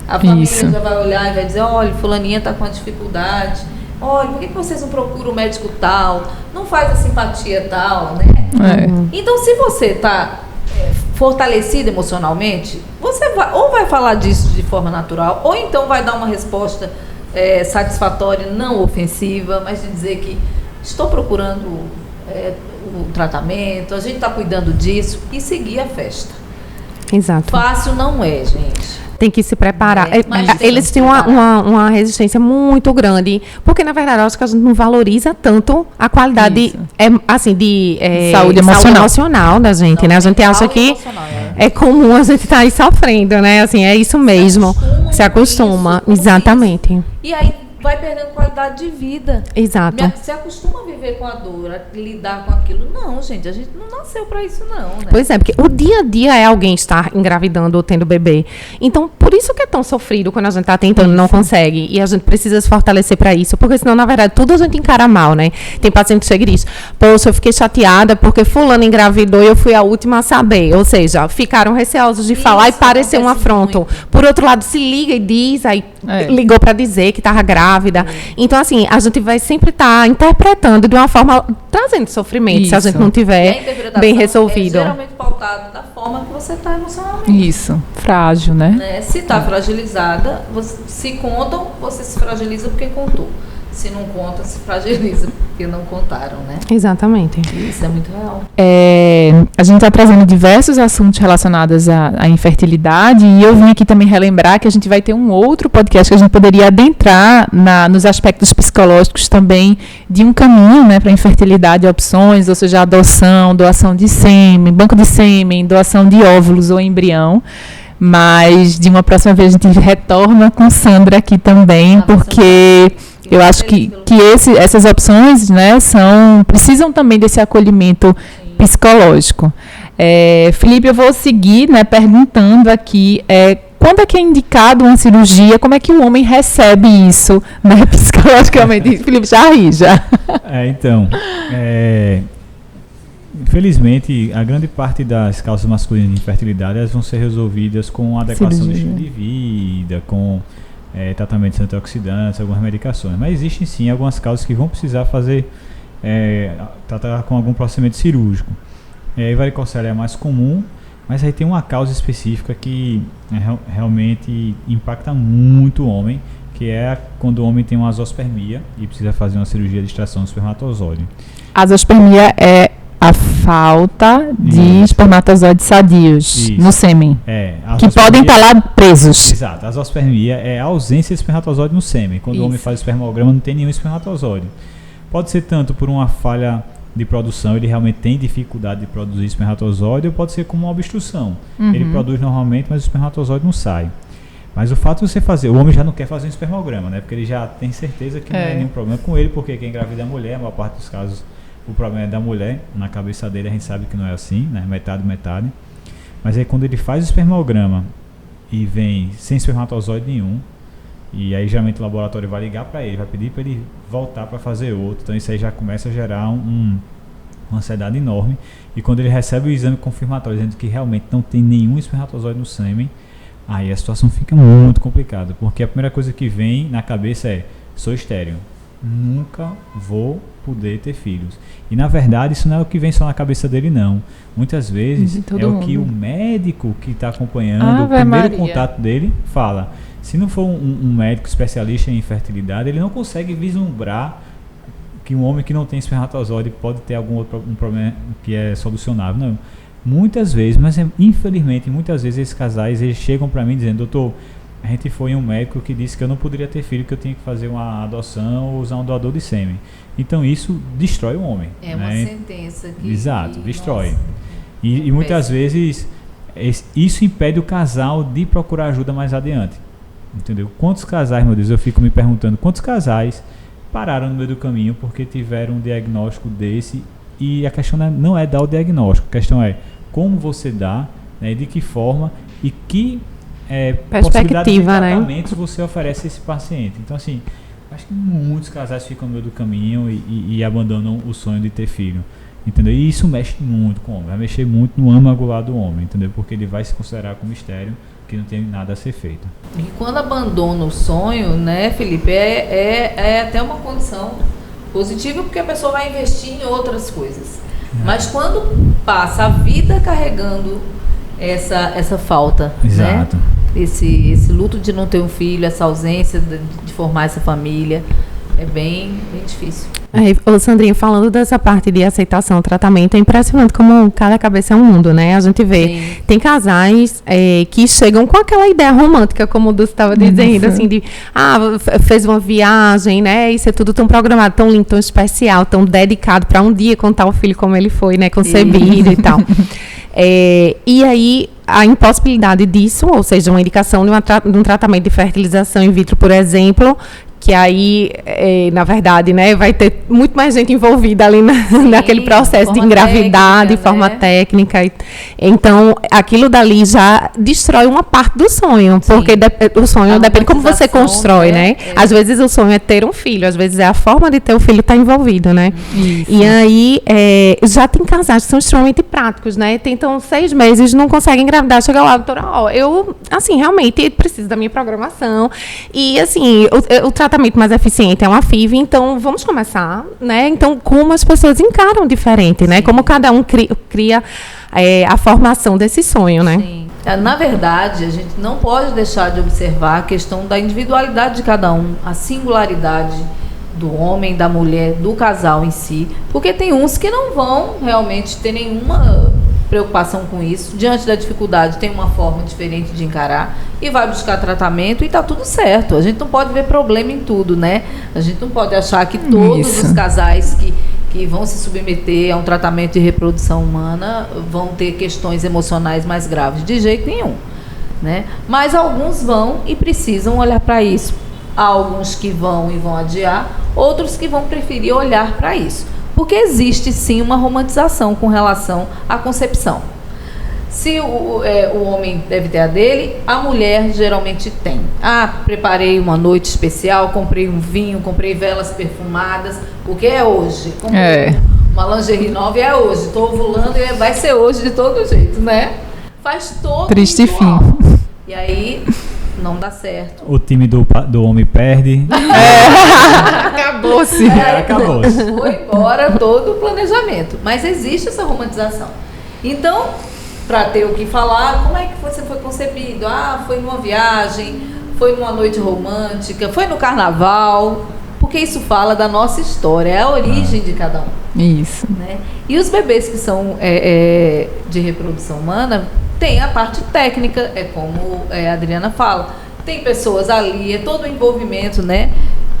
A família já vai olhar e vai dizer, olha, fulaninha está com uma dificuldade, olha, por que vocês não procuram o médico tal, não faz a simpatia tal, né? Então, se você está fortalecido emocionalmente, você vai falar disso de forma natural, ou então vai dar uma resposta satisfatória, não ofensiva, mas de dizer que estou procurando o tratamento, a gente está cuidando disso e seguir a festa. Exato. Fácil não é, gente. Tem que se preparar. Eles têm uma resistência muito grande, porque, na verdade, eu acho que a gente não valoriza tanto a qualidade de saúde emocional da gente, né? A gente acha que é comum a gente estar aí sofrendo, né? Assim, é isso mesmo. Se acostuma. Exatamente. E aí vai perdendo qualidade de vida. Exato. Se acostuma a viver com a dor, a lidar com aquilo. Não, gente, a gente não nasceu para isso não, né? Pois é, porque o dia a dia é alguém estar engravidando ou tendo bebê. Então, por isso que é tão sofrido quando a gente está tentando e não consegue. E a gente precisa se fortalecer para isso, porque senão, na verdade, tudo a gente encara mal, né? Tem paciente que chega e diz, poxa, eu fiquei chateada porque fulano engravidou e eu fui a última a saber. Ou seja, ficaram receosos de falar e parecer um afronto. Muito. Por outro lado, se liga e diz, aí ligou para dizer que estava grávida. Então, assim, a gente vai sempre estar interpretando de uma forma, trazendo sofrimento, se a gente não tiver bem resolvido. É geralmente pautado da forma que você está emocionalmente. Isso, frágil, né? Se está fragilizada, se contam, você se fragiliza porque contou. Se não conta, se fragiliza porque não contaram, né? Exatamente. Isso é muito real. A gente está trazendo diversos assuntos relacionados à infertilidade e eu vim aqui também relembrar que a gente vai ter um outro podcast que a gente poderia adentrar nos aspectos psicológicos também de um caminho, né, para a infertilidade, opções, ou seja, adoção, doação de sêmen, banco de sêmen, doação de óvulos ou embrião. Mas de uma próxima vez a gente retorna com Sandra aqui também, porque eu acho que essas opções, né, precisam também desse acolhimento psicológico. Felipe, eu vou seguir, né, perguntando aqui, quando é que é indicado uma cirurgia, como é que o homem recebe isso, né, psicologicamente? Felipe, já ri, já. Infelizmente, a grande parte das causas masculinas de infertilidade elas vão ser resolvidas com adequação do estilo de vida, com tratamentos antioxidantes, algumas medicações. Mas existem sim algumas causas que vão precisar tratar com algum procedimento cirúrgico. A varicocele é a mais comum, mas aí tem uma causa específica que realmente impacta muito o homem, que é quando o homem tem uma azospermia e precisa fazer uma cirurgia de extração do espermatozoide. A azospermia é a falta de espermatozoides sadios no sêmen. Que podem estar lá presos. Exato. A azoospermia é a ausência de espermatozoide no sêmen. Quando o homem faz o espermograma, não tem nenhum espermatozoide. Pode ser tanto por uma falha de produção, ele realmente tem dificuldade de produzir espermatozoide, ou pode ser como uma obstrução. Ele produz normalmente, mas o espermatozoide não sai. Mas o fato de você fazer, o homem já não quer fazer um espermograma, né? Porque ele já tem certeza que não é nenhum problema com ele, porque quem engravida é a mulher, a maior parte dos casos o problema é da mulher. Na cabeça dele a gente sabe que não é assim, né? Metade. Mas aí quando ele faz o espermograma e vem sem espermatozoide nenhum, e aí geralmente o laboratório vai ligar para ele, vai pedir para ele voltar para fazer outro. Então isso aí já começa a gerar uma ansiedade enorme. E quando ele recebe o exame confirmatório dizendo que realmente não tem nenhum espermatozoide no sêmen, aí a situação fica muito complicada, porque a primeira coisa que vem na cabeça é: sou estéril, nunca vou poder ter filhos. E na verdade isso não é o que vem só na cabeça dele, não. Muitas vezes é o que o médico que está acompanhando o primeiro contato dele fala. Se não for um médico especialista em infertilidade, ele não consegue vislumbrar que um homem que não tem espermatozoide pode ter um problema que é solucionável. Não. Muitas vezes, mas infelizmente muitas vezes esses casais eles chegam para mim dizendo: doutor, a gente foi em um médico que disse que eu não poderia ter filho, que eu tinha que fazer uma adoção ou usar um doador de sêmen. Então isso destrói o homem. É uma sentença que... Exato, destrói. E muitas vezes isso impede o casal de procurar ajuda mais adiante. Entendeu? Quantos casais, meu Deus, eu fico me perguntando, quantos casais pararam no meio do caminho porque tiveram um diagnóstico desse, e a questão não é dar o diagnóstico, a questão é como você dá, né, de que forma e que possibilidade de tratamentos você oferece a esse paciente. Então assim, acho que muitos casais ficam no meio do caminho e abandonam o sonho de ter filho. Entendeu? E isso mexe muito com o homem, vai mexer muito no âmago lá do homem, entendeu? Porque ele vai se considerar como estéril, que não tem nada a ser feito. E quando abandona o sonho, né, Felipe, é até uma condição positiva, porque a pessoa vai investir em outras coisas. Mas quando passa a vida carregando essa falta, exato, né? Esse luto de não ter um filho, essa ausência de formar essa família, é bem difícil. Ô Sandrinha, falando dessa parte de aceitação, tratamento, é impressionante como cada cabeça é um mundo, né? A gente vê, sim, tem casais que chegam com aquela ideia romântica, como o Dulce estava dizendo, assim, de, fez uma viagem, né? Isso é tudo tão programado, tão lindo, tão especial, tão dedicado para um dia contar o filho como ele foi, né? Concebido e tal. E aí, a impossibilidade disso, ou seja, uma indicação de um tratamento de fertilização in vitro, por exemplo, que aí, na verdade, né, vai ter muito mais gente envolvida ali naquele processo de engravidar, de forma técnica. Então, aquilo dali já destrói uma parte do sonho, porque o sonho depende de como você constrói, né? Às vezes o sonho é ter um filho, às vezes é a forma de ter o filho está envolvido, né? Isso. E aí, já tem casais que são extremamente práticos, né? Tentam 6 meses, não conseguem engravidar, chega lá, doutora, eu, assim, realmente preciso da minha programação, e, assim, o tratamento mais eficiente é uma FIV, então vamos começar, né? Então, como as pessoas encaram diferente, né? Como cada um cria a formação desse sonho, né? Sim. Na verdade, a gente não pode deixar de observar a questão da individualidade de cada um, a singularidade do homem, da mulher, do casal em si, porque tem uns que não vão realmente ter nenhuma preocupação com isso, diante da dificuldade tem uma forma diferente de encarar e vai buscar tratamento e está tudo certo. A gente não pode ver problema em tudo, né? A gente não pode achar que todos os casais que vão se submeter a um tratamento de reprodução humana vão ter questões emocionais mais graves, de jeito nenhum, né? Mas alguns vão e precisam olhar para isso. Há alguns que vão e vão adiar, outros que vão preferir olhar para isso. Porque existe, sim, uma romantização com relação à concepção. Se o homem deve ter a dele, a mulher geralmente tem. Preparei uma noite especial, comprei um vinho, comprei velas perfumadas, porque é hoje. Comprei uma lingerie nova e é hoje. Estou ovulando e vai ser hoje de todo jeito, né? Faz todo triste fim. E aí... não dá certo. O time do homem perde. Acabou-se. Acabou-se. Foi embora todo o planejamento. Mas existe essa romantização. Então, para ter o que falar, como é que você foi concebido? Foi numa viagem, foi numa noite romântica, foi no carnaval. Porque isso fala da nossa história, é a origem de cada um. Isso. Né? E os bebês que são de reprodução humana, tem a parte técnica, como a Adriana fala. Tem pessoas ali, todo o envolvimento, né?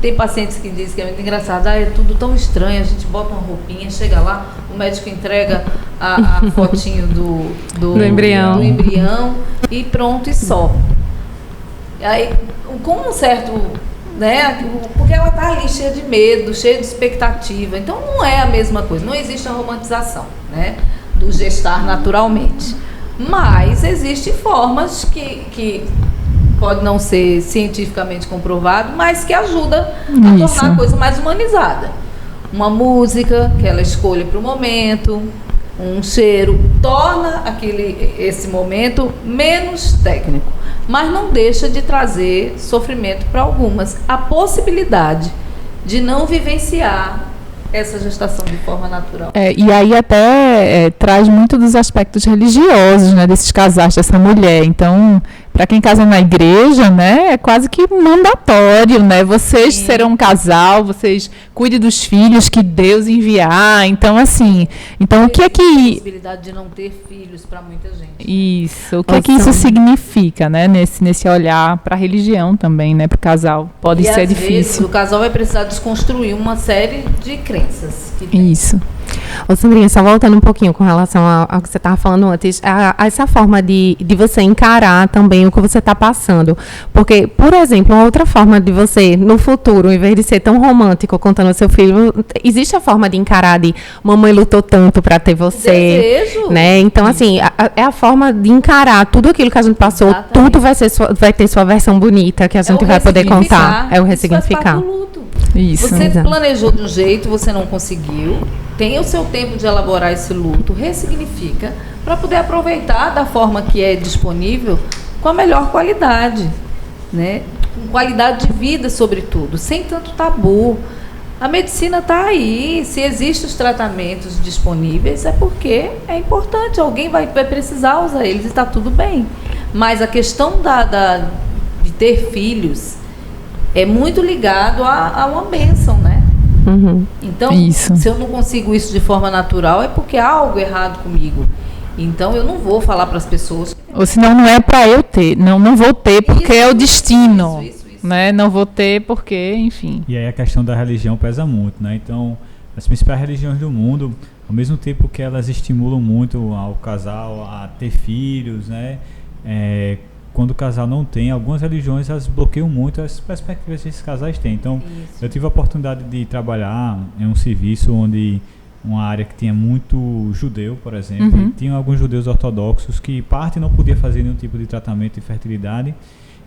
Tem pacientes que dizem que é muito engraçado, é tudo tão estranho, a gente bota uma roupinha, chega lá, o médico entrega a fotinho do embrião e pronto, e só. Aí, com um certo, né? Porque ela está ali cheia de medo, cheia de expectativa, então não é a mesma coisa, não existe a romantização, né? Do gestar naturalmente. Mas existem formas que pode não ser cientificamente comprovado, mas que ajuda a tornar a coisa mais humanizada. Uma música que ela escolhe para o momento, um cheiro, torna esse momento menos técnico, mas não deixa de trazer sofrimento para algumas. A possibilidade de não vivenciar essa gestação de forma natural. E aí até traz muito dos aspectos religiosos, né, desses casais, dessa mulher. Então, para quem casa na igreja, né, é quase que mandatório, né? Vocês serão um casal, vocês cuidem dos filhos que Deus enviar. Então, assim, o que é que... A possibilidade de não ter filhos para muita gente. Isso. O que é que isso significa, né, nesse olhar para a religião também, né, para o casal? Pode ser difícil. Vezes, o casal vai precisar desconstruir uma série de crenças que tem. Isso. Ô Sandrinha, só voltando um pouquinho com relação ao que você estava falando antes, essa forma de você encarar também o que você está passando. Porque, por exemplo, uma outra forma de você, no futuro, em vez de ser tão romântico contando ao seu filho, existe a forma de encarar de mamãe lutou tanto para ter você. Desejo. Né? Então, assim, é a forma de encarar tudo aquilo que a gente passou, Exatamente. tudo vai ter sua versão bonita que a gente vai poder contar. É o ressignificar. Isso faz parte do luto. Isso. Você planejou de um jeito, você não conseguiu, tem o seu tempo de elaborar esse luto, ressignifica, para poder aproveitar da forma que é disponível com a melhor qualidade, né? Com qualidade de vida, sobretudo, sem tanto tabu. A medicina está aí, se existem os tratamentos disponíveis, é porque é importante, alguém vai precisar usar eles e está tudo bem. Mas a questão de ter filhos é muito ligado a uma bênção, né? Uhum. Então, Isso. se eu não consigo isso de forma natural, é porque há algo errado comigo. Então, eu não vou falar para as pessoas. Ou senão não é para eu ter, não vou ter porque é o destino, Isso. né? Não vou ter porque, enfim. E aí a questão da religião pesa muito, né? Então, as principais religiões do mundo, ao mesmo tempo que elas estimulam muito ao casal a ter filhos, né? Quando o casal não tem, algumas religiões elas bloqueiam muito as perspectivas que esses casais têm. Então, eu tive a oportunidade de trabalhar em um serviço onde uma área que tinha muito judeu, por exemplo, e tinham alguns judeus ortodoxos que parte não podia fazer nenhum tipo de tratamento de fertilidade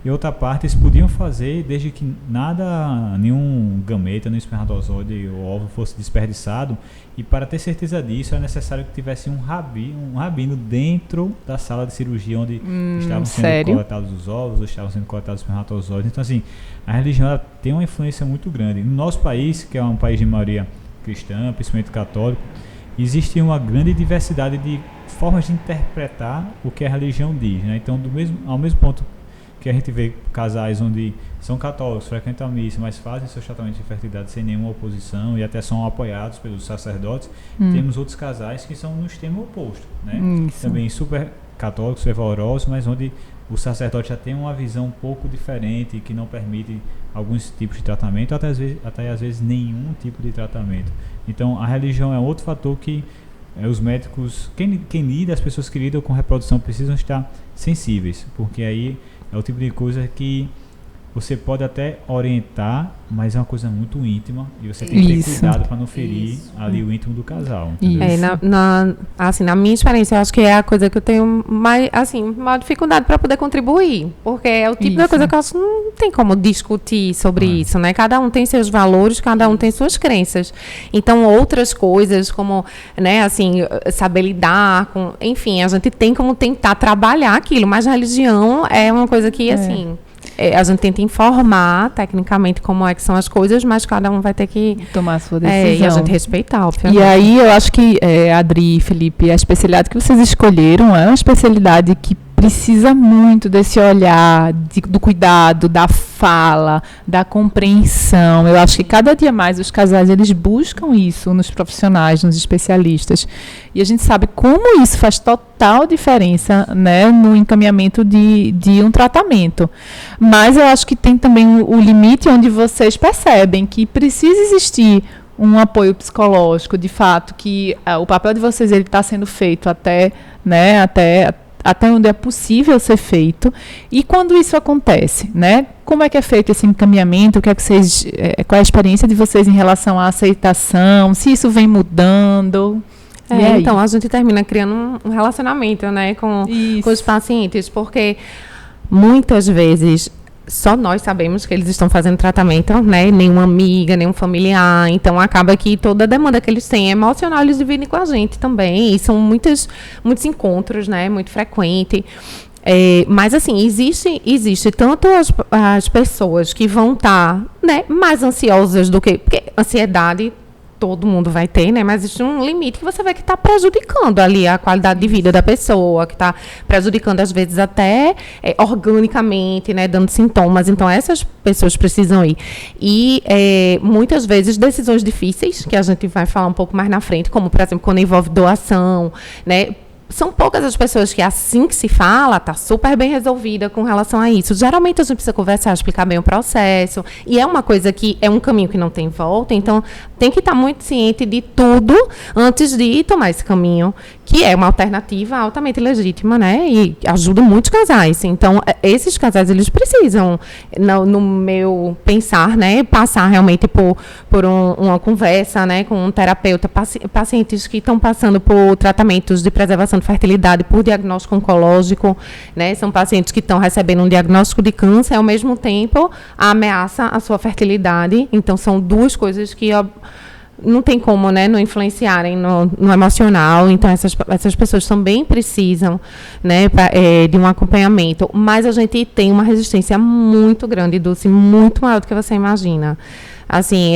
e outra parte eles podiam fazer desde que nenhum gameta, nenhum espermatozoide ou óvulo fosse desperdiçado, e para ter certeza disso é necessário que tivesse um rabino dentro da sala de cirurgia onde estavam sendo coletados os óvulos, estavam sendo coletados os espermatozoides. Então, assim, a religião ela tem uma influência muito grande. No nosso país, que é um país de maioria cristã, principalmente católico, existe uma grande diversidade de formas de interpretar o que a religião diz, né? Então, ao mesmo ponto que a gente vê casais onde são católicos, frequentam a missa, mas fazem seus tratamentos de fertilidade sem nenhuma oposição e até são apoiados pelos sacerdotes, temos outros casais que são no extremo oposto, né? Também super católicos, fervorosos, mas onde o sacerdote já tem uma visão um pouco diferente, que não permite alguns tipos de tratamento, até às vezes nenhum tipo de tratamento. Então, a religião é outro fator que os médicos, quem lida, as pessoas que lidam com reprodução precisam estar sensíveis, porque aí é o tipo de coisa que você pode até orientar, mas é uma coisa muito íntima e você tem que ter cuidado para não ferir ali o íntimo do casal. Na minha experiência, eu acho que é a coisa que eu tenho maior dificuldade para poder contribuir, porque é o tipo da coisa que eu acho que não tem como discutir sobre isso, né? Cada um tem seus valores, cada um tem suas crenças. Então, outras coisas como, né, assim, saber lidar com, enfim, a gente tem como tentar trabalhar aquilo, mas a religião é uma coisa que, assim, a gente tenta informar tecnicamente como é que são as coisas, mas cada um vai ter que tomar a sua decisão. E a gente respeitar, obviamente. E aí eu acho que, Adri e Felipe, a especialidade que vocês escolheram é uma especialidade que precisa muito desse olhar, do cuidado, da fala, da compreensão. Eu acho que cada dia mais os casais eles buscam isso nos profissionais, nos especialistas. E a gente sabe como isso faz total diferença, né, no encaminhamento de um tratamento. Mas eu acho que tem também o limite onde vocês percebem que precisa existir um apoio psicológico, de fato, que o papel de vocês ele está sendo feito até onde é possível ser feito. E quando isso acontece, né? Como é que é feito esse encaminhamento? O que é que vocês, qual é a experiência de vocês em relação à aceitação? Se isso vem mudando? Então a gente termina criando um relacionamento, né, com os pacientes, porque muitas vezes só nós sabemos que eles estão fazendo tratamento, né? Nenhuma amiga, nenhum familiar. Então, acaba que toda a demanda que eles têm emocional, eles dividem com a gente também. E são muitos encontros, né? Muito frequente. Mas, assim, existe tanto as pessoas que vão estar, né, mais ansiosas do que... Porque ansiedade todo mundo vai ter, né? Mas existe um limite que você vê que está prejudicando ali a qualidade de vida da pessoa, que está prejudicando, às vezes, até organicamente, né? Dando sintomas. Então, essas pessoas precisam ir. E, muitas vezes, decisões difíceis, que a gente vai falar um pouco mais na frente, como, por exemplo, quando envolve doação, né? São poucas as pessoas que, assim que se fala, está super bem resolvida com relação a isso. Geralmente, a gente precisa conversar, explicar bem o processo. E é uma coisa que é um caminho que não tem volta. Então, tem que estar muito ciente de tudo antes de tomar esse caminho, que é uma alternativa altamente legítima, né? E ajuda muitos casais. Então, esses casais, eles precisam, no meu pensar, né? Passar realmente por uma conversa, né? Com um terapeuta. Pacientes que estão passando por tratamentos de preservação de fertilidade por diagnóstico oncológico, né? São pacientes que estão recebendo um diagnóstico de câncer e, ao mesmo tempo, ameaça a sua fertilidade. Então, são duas coisas que não tem como, né, não influenciarem no emocional. Então, essas pessoas também precisam, né, de um acompanhamento. Mas a gente tem uma resistência muito grande, Dulce, muito maior do que você imagina. Assim,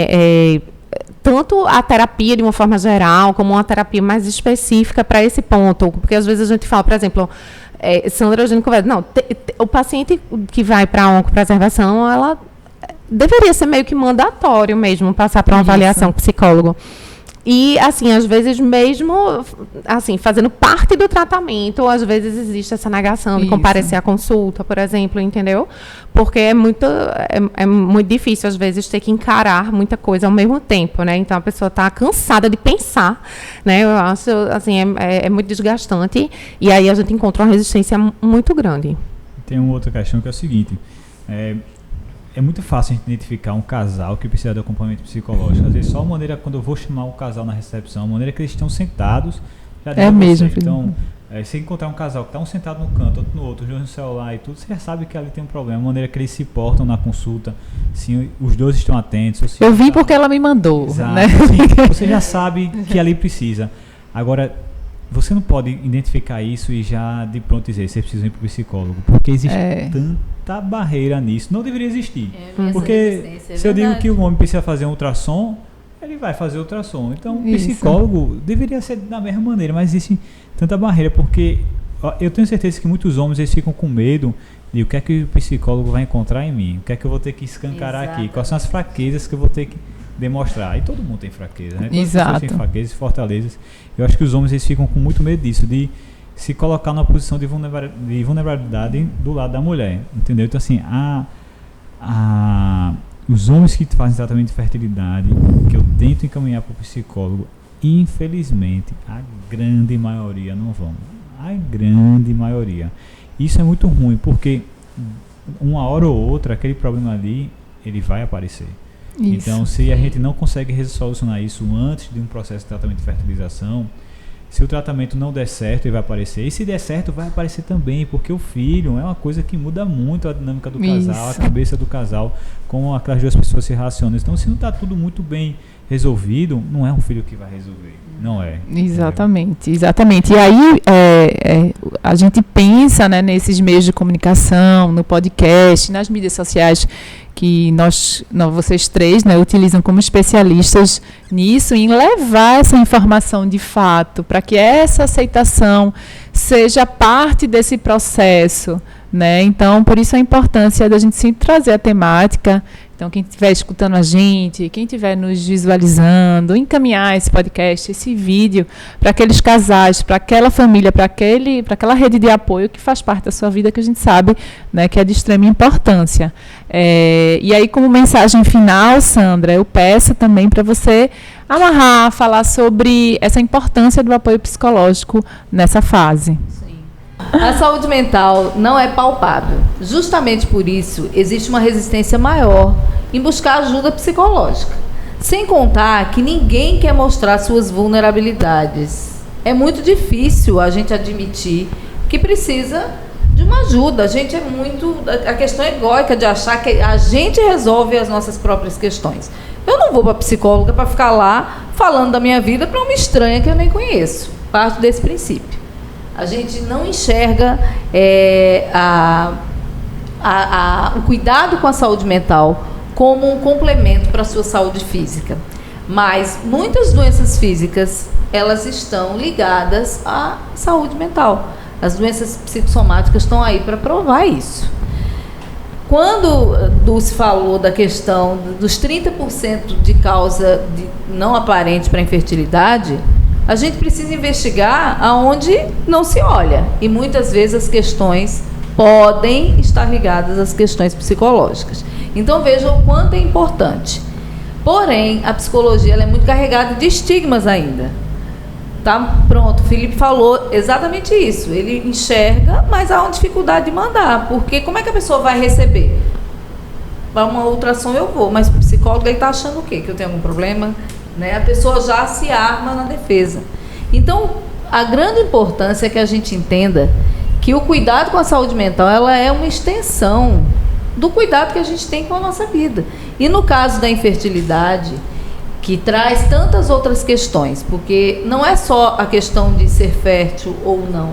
tanto a terapia de uma forma geral, como uma terapia mais específica para esse ponto. Porque às vezes a gente fala, por exemplo, Sandra, a gente conversa, não, o paciente que vai para a oncopreservação, ela deveria ser meio que mandatório mesmo passar para uma avaliação com psicólogo. E, assim, às vezes mesmo, assim, fazendo parte do tratamento, às vezes existe essa negação de comparecer à consulta, por exemplo, entendeu? Porque é muito difícil, às vezes, ter que encarar muita coisa ao mesmo tempo, né? Então, a pessoa está cansada de pensar, né? Eu acho, assim, é muito desgastante. E aí a gente encontra uma resistência muito grande. Tem uma outra questão que é o seguinte... É muito fácil a gente identificar um casal que precisa de acompanhamento psicológico. Às vezes, só a maneira, quando eu vou chamar o casal na recepção, a maneira que eles estão sentados, já deu mesmo, você. Então, se encontrar um casal que está um sentado no canto, outro no outro, os dois no celular e tudo, você já sabe que ali tem um problema. A maneira que eles se portam na consulta, se os dois estão atentos. Eu vim porque ela me mandou. Exato, né? Assim, você já sabe que ali precisa. Agora, você não pode identificar isso e já de pronto dizer, você precisa ir para o psicólogo, porque existe tanta barreira nisso. Não deveria existir. Porque se eu digo que o homem precisa fazer um ultrassom, ele vai fazer ultrassom. Então, o psicólogo deveria ser da mesma maneira, mas existe tanta barreira, porque eu tenho certeza que muitos homens eles ficam com medo de o que é que o psicólogo vai encontrar em mim, o que é que eu vou ter que escancarar aqui, quais são as fraquezas que eu vou ter que demonstrar. E todo mundo tem fraqueza, né? Todas as pessoas têm fraquezas e fortalezas. Eu acho que os homens eles ficam com muito medo disso, de se colocar numa posição de vulnerabilidade do lado da mulher, entendeu? Então, assim, os homens que fazem tratamento de fertilidade, que eu tento encaminhar para o psicólogo, infelizmente, a grande maioria não vão. A grande maioria. Isso é muito ruim, porque uma hora ou outra, aquele problema ali, ele vai aparecer. Isso. Então, se a gente não consegue solucionar isso antes de um processo de tratamento de fertilização, se o tratamento não der certo, ele vai aparecer. E se der certo, vai aparecer também, porque o filho é uma coisa que muda muito a dinâmica do casal, a cabeça do casal, como aquelas duas pessoas se relacionam. Então, se não está tudo muito bem resolvido, não é um filho que vai resolver. Não é. Exatamente, exatamente. E aí, a gente pensa, né, nesses meios de comunicação, no podcast, nas mídias sociais, que vocês três, né, utilizam como especialistas nisso, em levar essa informação de fato, para que essa aceitação seja parte desse processo, né? Então, por isso a importância da gente sempre trazer a temática. Então, quem estiver escutando a gente, quem estiver nos visualizando, encaminhar esse podcast, esse vídeo para aqueles casais, para aquela família, para aquela rede de apoio que faz parte da sua vida, que a gente sabe, né, que é de extrema importância. E aí, como mensagem final, Sandra, eu peço também para você amarrar, falar sobre essa importância do apoio psicológico nessa fase. A saúde mental não é palpável. Justamente por isso, existe uma resistência maior em buscar ajuda psicológica. Sem contar que ninguém quer mostrar suas vulnerabilidades. É muito difícil a gente admitir que precisa de uma ajuda. A gente é muito... A questão egóica de achar que a gente resolve as nossas próprias questões. Eu não vou para a psicóloga para ficar lá falando da minha vida para uma estranha que eu nem conheço. Parto desse princípio. A gente não enxerga o cuidado com a saúde mental como um complemento para a sua saúde física. Mas muitas doenças físicas, elas estão ligadas à saúde mental. As doenças psicossomáticas estão aí para provar isso. Quando Dulce falou da questão dos 30% de causa não aparente para a infertilidade, a gente precisa investigar aonde não se olha. E muitas vezes as questões podem estar ligadas às questões psicológicas. Então vejam o quanto é importante. Porém, a psicologia ela é muito carregada de estigmas ainda. Tá? Pronto, o Felipe falou exatamente isso. Ele enxerga, mas há uma dificuldade de mandar. Porque como é que a pessoa vai receber? Para uma ultrassom eu vou, mas o psicólogo está achando o quê? Que eu tenho algum problema? Né? A pessoa já se arma na defesa. Então, a grande importância é que a gente entenda que o cuidado com a saúde mental ela é uma extensão do cuidado que a gente tem com a nossa vida. E no caso da infertilidade, que traz tantas outras questões, porque não é só a questão de ser fértil ou não,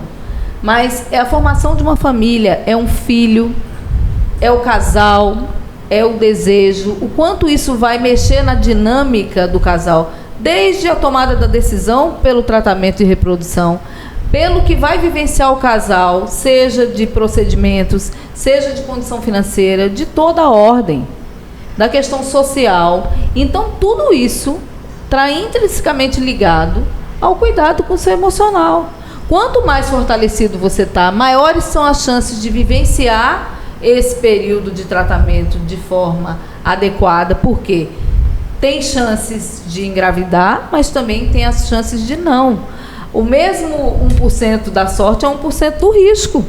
mas é a formação de uma família, é um filho, é o casal, é o desejo, o quanto isso vai mexer na dinâmica do casal, desde a tomada da decisão pelo tratamento de reprodução, pelo que vai vivenciar o casal, seja de procedimentos, seja de condição financeira, de toda a ordem, da questão social. Então, tudo isso está intrinsecamente ligado ao cuidado com o seu emocional. Quanto mais fortalecido você está, maiores são as chances de vivenciar esse período de tratamento de forma adequada, porque tem chances de engravidar, mas também tem as chances de não. O mesmo 1% da sorte é 1% do risco,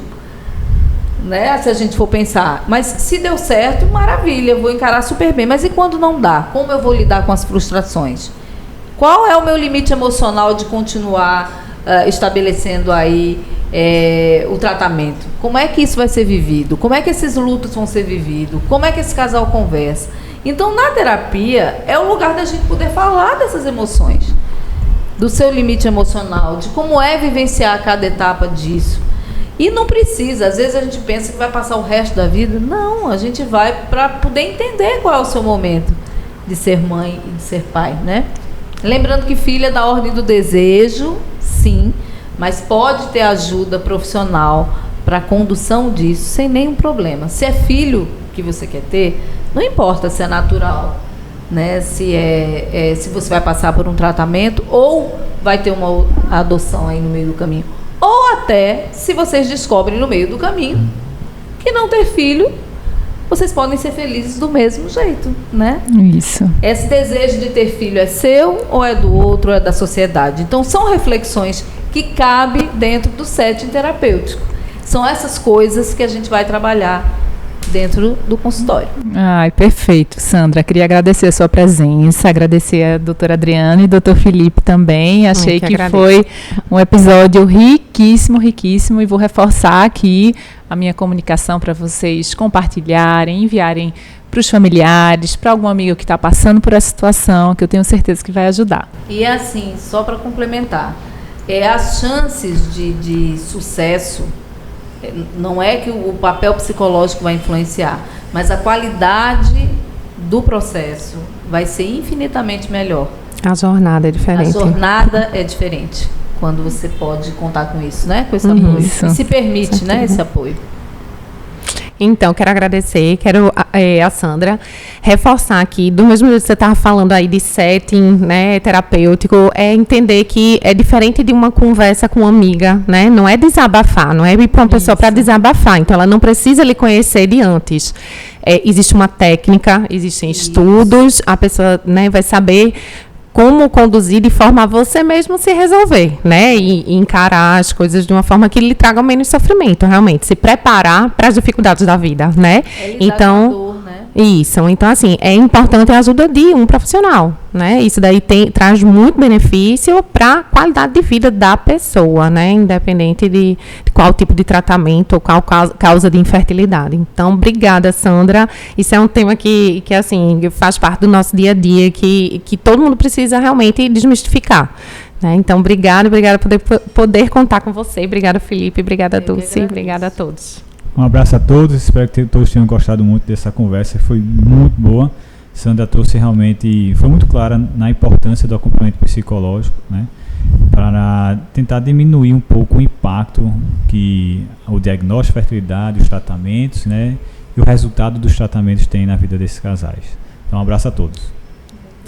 né? Se a gente for pensar. Mas se deu certo, maravilha, eu vou encarar super bem. Mas e quando não dá? Como eu vou lidar com as frustrações? Qual é o meu limite emocional de continuar estabelecendo aí o tratamento? Como é que isso vai ser vivido? Como é que esses lutos vão ser vividos? Como é que esse casal conversa? Então, na terapia, é o lugar da gente poder falar dessas emoções, do seu limite emocional, de como é vivenciar cada etapa disso. E não precisa, às vezes a gente pensa que vai passar o resto da vida. Não, a gente vai para poder entender qual é o seu momento de ser mãe e de ser pai, né? Lembrando que filho é da ordem do desejo, sim, mas pode ter ajuda profissional para a condução disso sem nenhum problema. Se é filho que você quer ter, não importa se é natural, né? Se você vai passar por um tratamento ou vai ter uma adoção aí no meio do caminho. Ou até, se vocês descobrem no meio do caminho que não ter filho, vocês podem ser felizes do mesmo jeito, né? Isso. Esse desejo de ter filho é seu ou é do outro, ou é da sociedade? Então, são reflexões que cabem dentro do setting terapêutico. São essas coisas que a gente vai trabalhar dentro do consultório. Ai, perfeito, Sandra. Queria agradecer a sua presença, agradecer a doutora Adriana e doutor Felipe também. Achei que foi um episódio riquíssimo, riquíssimo, e vou reforçar aqui a minha comunicação para vocês compartilharem, enviarem para os familiares, para algum amigo que está passando por essa situação, que eu tenho certeza que vai ajudar. E assim, só para complementar, as chances de sucesso, não é que o papel psicológico vai influenciar, mas a qualidade do processo vai ser infinitamente melhor. A jornada é diferente. A jornada é diferente quando você pode contar com isso, né? Com esse apoio. Isso. E se permite, né, esse apoio. Então, quero agradecer, quero a Sandra reforçar aqui, do mesmo jeito que você estava falando aí de setting, né, terapêutico, é entender que é diferente de uma conversa com uma amiga, né, não é desabafar, não é ir para uma pessoa para desabafar, então ela não precisa lhe conhecer de antes. Existe uma técnica, existem estudos, a pessoa, né, vai saber como conduzir de forma a você mesmo se resolver, né? E encarar as coisas de uma forma que lhe traga menos sofrimento, realmente. Se preparar para as dificuldades da vida, né? Então, dor, né? Isso. Então, assim, é importante a ajuda de um profissional, né? Isso daí traz muito benefício para a qualidade de vida da pessoa, né? Independente de qual tipo de tratamento ou qual causa de infertilidade. Então, obrigada, Sandra. Isso é um tema que assim, faz parte do nosso dia a dia, que todo mundo precisa realmente desmistificar. Né? Então, obrigada por poder contar com você. Obrigada, Felipe. Obrigada, Dulce. Obrigada a todos. Um abraço a todos, espero que todos tenham gostado muito dessa conversa, foi muito boa. Sandra trouxe realmente, foi muito clara na importância do acompanhamento psicológico, né, para tentar diminuir um pouco o impacto que o diagnóstico de fertilidade, os tratamentos, né, e o resultado dos tratamentos tem na vida desses casais. Então, um abraço a todos.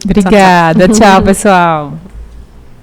Obrigada, tchau, pessoal.